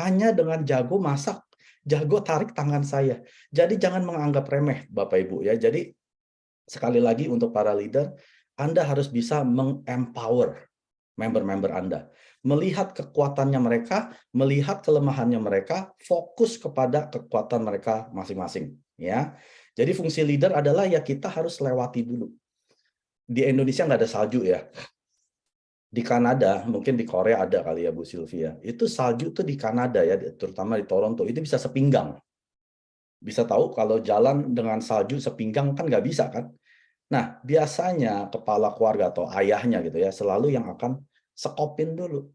Hanya dengan jago masak, jago tarik tangan saya. Jadi jangan menganggap remeh Bapak Ibu ya. Jadi sekali lagi untuk para leader, Anda harus bisa mengempower member-member Anda. Melihat kekuatannya mereka, melihat kelemahannya mereka, fokus kepada kekuatan mereka masing-masing ya. Jadi fungsi leader adalah ya kita harus lewati dulu. Di Indonesia nggak ada salju ya. Di Kanada, mungkin di Korea ada kali ya Bu Sylvia. Itu salju tuh di Kanada ya, terutama di Toronto, itu bisa sepinggang. Bisa tahu kalau jalan dengan salju sepinggang kan nggak bisa kan? Nah, biasanya kepala keluarga atau ayahnya gitu ya, selalu yang akan sekopin dulu.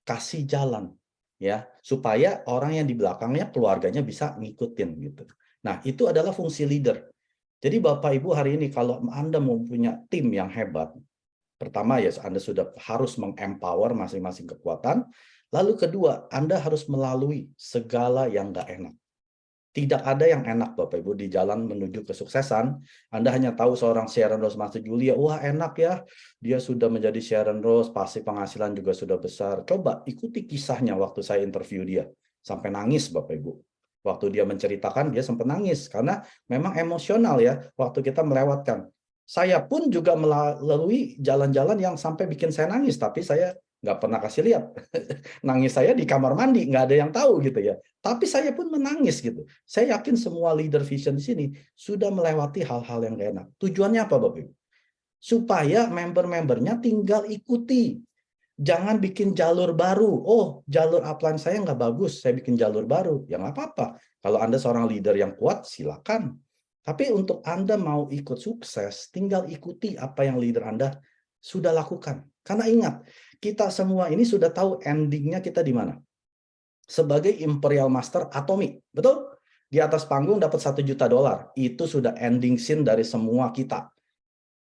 Kasih jalan ya, supaya orang yang di belakangnya keluarganya bisa ngikutin gitu. Nah, itu adalah fungsi leader. Jadi Bapak Ibu hari ini kalau Anda mau punya tim yang hebat, pertama ya Anda sudah harus mengempower masing-masing kekuatan. Lalu kedua, Anda harus melalui segala yang nggak enak. Tidak ada yang enak Bapak Ibu di jalan menuju kesuksesan. Anda hanya tahu seorang Sharon Rose Master Julia, wah enak ya, dia sudah menjadi Sharon Rose, pasti penghasilan juga sudah besar. Coba ikuti kisahnya waktu saya interview dia. Sampai nangis Bapak Ibu. Waktu dia menceritakan, dia sempat nangis. Karena memang emosional ya, waktu kita melewatkan. Saya pun juga melalui jalan-jalan yang sampai bikin saya nangis, tapi saya nggak pernah kasih lihat. Nangis saya di kamar mandi, nggak ada yang tahu gitu ya. Tapi saya pun menangis gitu. Saya yakin semua leader vision di sini sudah melewati hal-hal yang nggak enak. Tujuannya apa Bapak Ibu? Supaya member-membernya tinggal ikuti. Jangan bikin jalur baru. Oh, jalur upline saya nggak bagus, saya bikin jalur baru. Ya nggak apa-apa. Kalau Anda seorang leader yang kuat, silakan. Tapi untuk Anda mau ikut sukses, tinggal ikuti apa yang leader Anda sudah lakukan. Karena ingat, kita semua ini sudah tahu endingnya kita di mana. Sebagai Imperial Master Atomi, betul? Di atas panggung dapat $1 juta. Itu sudah ending scene dari semua kita.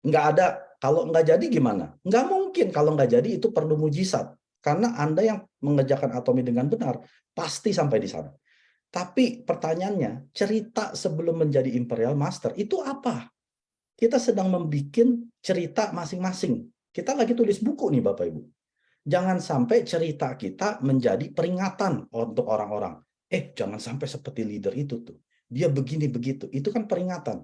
Nggak ada, kalau nggak jadi gimana? Nggak mungkin kalau nggak jadi itu perlu mujizat. Karena Anda yang mengerjakan Atomi dengan benar, pasti sampai di sana. Tapi pertanyaannya, cerita sebelum menjadi Imperial Master itu apa? Kita sedang membuat cerita masing-masing. Kita lagi tulis buku nih Bapak Ibu. Jangan sampai cerita kita menjadi peringatan untuk orang-orang. Jangan sampai seperti leader itu tuh. Dia begini begitu. Itu kan peringatan.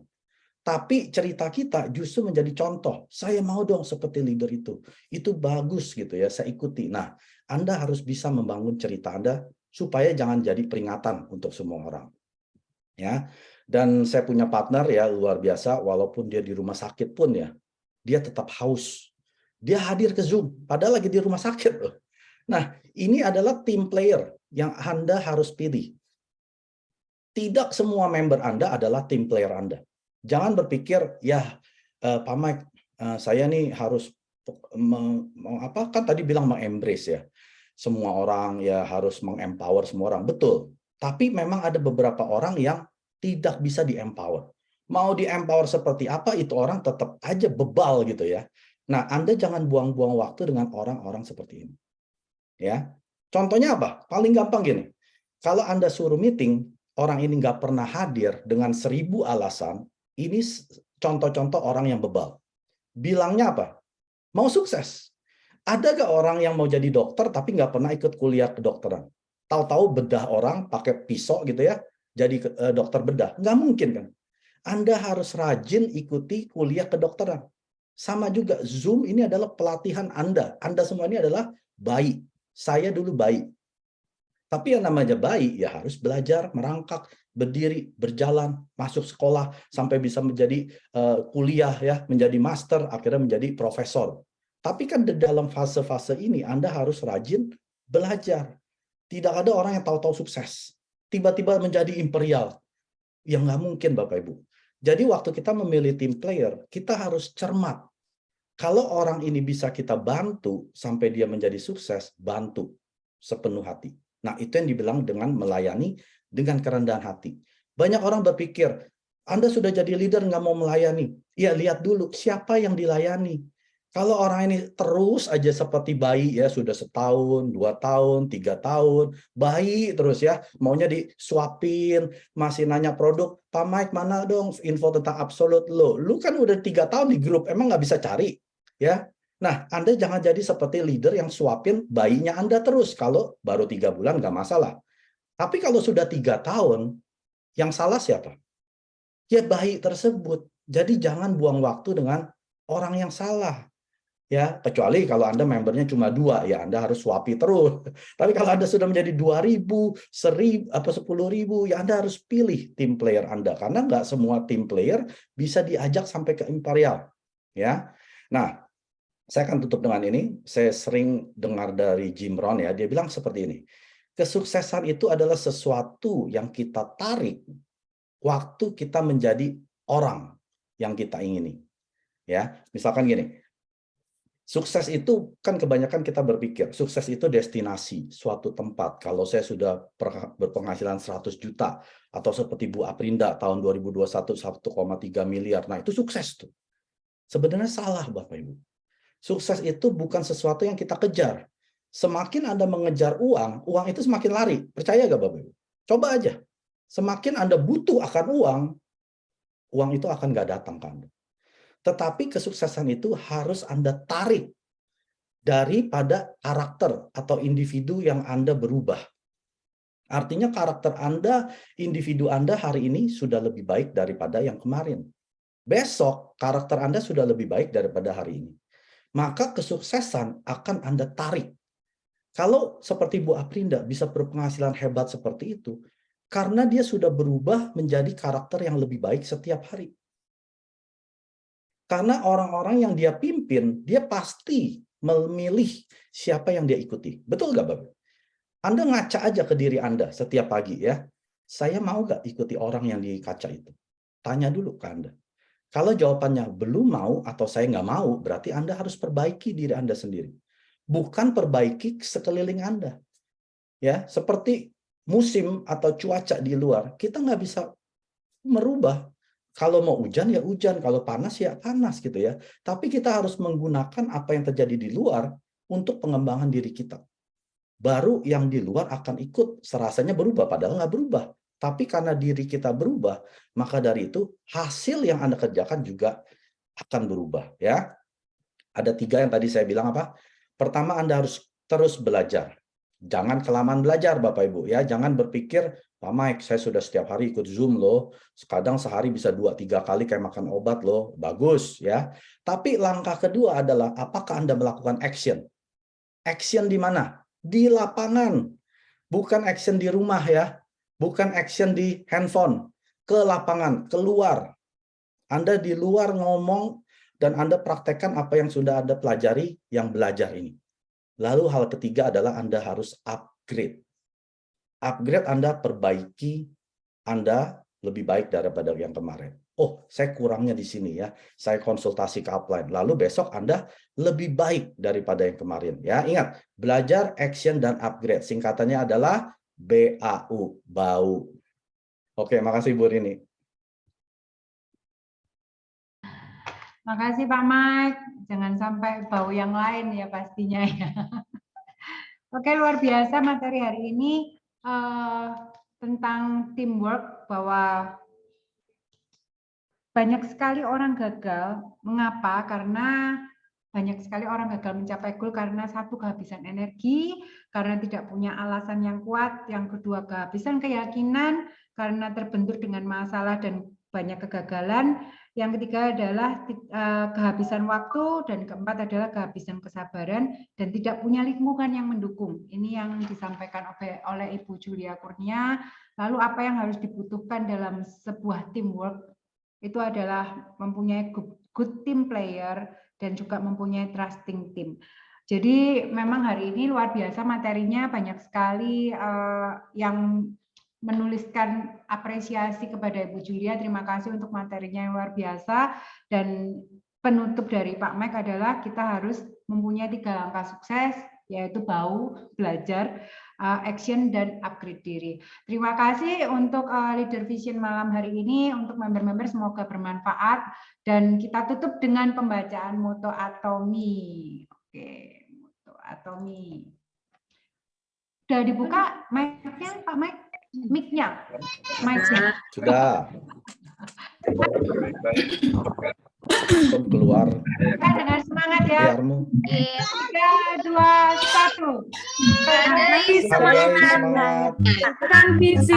Tapi cerita kita justru menjadi contoh. Saya mau dong seperti leader itu. Itu bagus gitu ya, saya ikuti. Nah, Anda harus bisa membangun cerita Anda supaya jangan jadi peringatan untuk semua orang. Ya. Dan saya punya partner ya luar biasa, walaupun dia di rumah sakit pun ya, dia tetap haus. Dia hadir ke Zoom, padahal lagi di rumah sakit loh. Nah, ini adalah team player yang Anda harus pilih. Tidak semua member Anda adalah team player Anda. Jangan berpikir, ya Pak Mike, saya nih harus kan tadi bilang mengembrace ya. Semua orang ya harus mengempower semua orang, betul. Tapi memang ada beberapa orang yang tidak bisa di-empower. Mau di-empower seperti apa, itu orang tetap aja bebal gitu ya. Nah, Anda jangan buang-buang waktu dengan orang-orang seperti ini. Ya. Contohnya apa? Paling gampang gini. Kalau Anda suruh meeting, orang ini nggak pernah hadir dengan 1000 alasan, ini contoh-contoh orang yang bebal. Bilangnya apa? Mau sukses. Ada nggak orang yang mau jadi dokter tapi nggak pernah ikut kuliah kedokteran? Tahu-tahu bedah orang pakai pisau gitu ya, jadi dokter bedah. Nggak mungkin kan? Anda harus rajin ikuti kuliah kedokteran. Sama juga, Zoom ini adalah pelatihan Anda. Anda semua ini adalah bayi. Saya dulu bayi. Tapi yang namanya bayi, ya harus belajar, merangkak, berdiri, berjalan, masuk sekolah, sampai bisa menjadi kuliah, ya, menjadi master, akhirnya menjadi profesor. Tapi kan di dalam fase-fase ini, Anda harus rajin belajar. Tidak ada orang yang tahu-tahu sukses. Tiba-tiba menjadi imperial. Yang nggak mungkin, Bapak Ibu. Jadi waktu kita memilih tim player, kita harus cermat. Kalau orang ini bisa kita bantu sampai dia menjadi sukses, bantu sepenuh hati. Nah, itu yang dibilang dengan melayani dengan kerendahan hati. Banyak orang berpikir, Anda sudah jadi leader nggak mau melayani. Ya, lihat dulu siapa yang dilayani. Kalau orang ini terus aja seperti bayi, ya sudah setahun, 2 tahun, 3 tahun, bayi terus ya, maunya disuapin, masih nanya produk, Pak Mike mana dong info tentang absolut lo. Lu kan udah 3 tahun di grup, emang nggak bisa cari, ya. Nah, Anda jangan jadi seperti leader yang suapin bayinya Anda terus. Kalau baru 3 bulan nggak masalah. Tapi kalau sudah 3 tahun, yang salah siapa? Ya bayi tersebut. Jadi jangan buang waktu dengan orang yang salah. Ya, kecuali kalau Anda membernya cuma 2, ya Anda harus suapi terus. Tapi kalau Anda sudah menjadi 2.000, 1.000, apa 10.000, ya Anda harus pilih tim player Anda. Karena nggak semua tim player bisa diajak sampai ke imperial. Ya, nah, saya akan tutup dengan ini. Saya sering dengar dari Jim Rohn, ya, dia bilang seperti ini. Kesuksesan itu adalah sesuatu yang kita tarik waktu kita menjadi orang yang kita ingini. Ya, misalkan gini. Sukses itu kan kebanyakan kita berpikir, sukses itu destinasi, suatu tempat. Kalau saya sudah berpenghasilan 100 juta atau seperti Bu Aprinda tahun 2021 1,3 miliar. Nah, itu sukses tuh. Sebenarnya salah, Bapak Ibu. Sukses itu bukan sesuatu yang kita kejar. Semakin Anda mengejar uang, uang itu semakin lari. Percaya gak, Bapak Ibu? Coba aja. Semakin Anda butuh akan uang, uang itu akan gak datang ke Anda. Tetapi kesuksesan itu harus Anda tarik daripada karakter atau individu yang Anda berubah. Artinya karakter Anda, individu Anda hari ini sudah lebih baik daripada yang kemarin. Besok karakter Anda sudah lebih baik daripada hari ini. Maka kesuksesan akan Anda tarik. Kalau seperti Bu Aprinda bisa berpenghasilan hebat seperti itu, karena dia sudah berubah menjadi karakter yang lebih baik setiap hari. Karena orang-orang yang dia pimpin, dia pasti memilih siapa yang dia ikuti. Betul nggak, Bapak? Anda ngaca aja ke diri Anda setiap pagi, ya. Saya mau nggak ikuti orang yang di kaca itu? Tanya dulu ke Anda. Kalau jawabannya belum mau atau saya nggak mau, berarti Anda harus perbaiki diri Anda sendiri. Bukan perbaiki sekeliling Anda. Ya, seperti musim atau cuaca di luar, kita nggak bisa merubah. Kalau mau hujan ya hujan, kalau panas ya panas gitu ya. Tapi kita harus menggunakan apa yang terjadi di luar untuk pengembangan diri kita. Baru yang di luar akan ikut serasanya berubah, padahal nggak berubah. Tapi karena diri kita berubah, maka dari itu hasil yang Anda kerjakan juga akan berubah. Ya, ada 3 yang tadi saya bilang apa? Pertama, Anda harus terus belajar. Jangan kelamaan belajar, Bapak Ibu. Ya, jangan berpikir, Pak Mike, saya sudah setiap hari ikut Zoom loh. Kadang sehari bisa 2-3 kali kayak makan obat loh. Bagus ya. Tapi langkah kedua adalah apakah Anda melakukan action? Action di mana? Di lapangan. Bukan action di rumah ya. Bukan action di handphone. Ke lapangan, keluar. Anda di luar ngomong dan Anda praktekkan apa yang sudah Anda pelajari yang belajar ini. Lalu hal ketiga adalah Anda harus upgrade. Upgrade Anda perbaiki Anda lebih baik daripada yang kemarin. Oh, saya kurangnya di sini ya. Saya konsultasi ke upline. Lalu besok Anda lebih baik daripada yang kemarin. Ya, ingat, belajar, action, dan upgrade. Singkatannya adalah BAU, bau. Oke, makasih Bu Rini. Makasih Pak Mike. Jangan sampai bau yang lain ya pastinya ya. Oke, luar biasa materi hari ini tentang teamwork, bahwa banyak sekali orang gagal. Mengapa? Karena banyak sekali orang gagal mencapai goal karena satu, kehabisan energi, karena tidak punya alasan yang kuat. Yang kedua, kehabisan keyakinan karena terbentur dengan masalah dan banyak kegagalan. Yang ketiga adalah kehabisan waktu, dan keempat adalah kehabisan kesabaran dan tidak punya lingkungan yang mendukung. Ini yang disampaikan oleh Ibu Julia Kurnia. Lalu apa yang harus dibutuhkan dalam sebuah teamwork? Itu adalah mempunyai good team player dan juga mempunyai trusting team. Jadi memang hari ini luar biasa materinya, banyak sekali yang menuliskan apresiasi kepada Ibu Julia. Terima kasih untuk materinya yang luar biasa. Dan penutup dari Pak Mike adalah kita harus mempunyai 3 langkah sukses, yaitu bau, belajar, action, dan upgrade diri. Terima kasih untuk Leader Vision malam hari ini. Untuk member-member semoga bermanfaat. Dan kita tutup dengan pembacaan Moto Atomi. Oke, Moto Atomi. Sudah dibuka mic-nya, Pak Mike? Mic-nya. Mic-nya. Sudah. Keluar. Dengan semangat ya. Biarmu. 3, 2, 1. Semangat. Kan visi,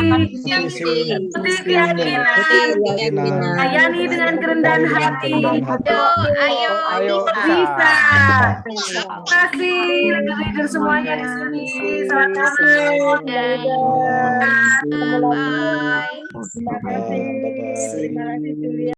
putih keyakinan, layani dengan kerendahan hati. Ayo, Bisa. Terima kasih leader-leader semuanya di sini. Selamat malam. Bye. Bye-bye. Terima kasih Julia.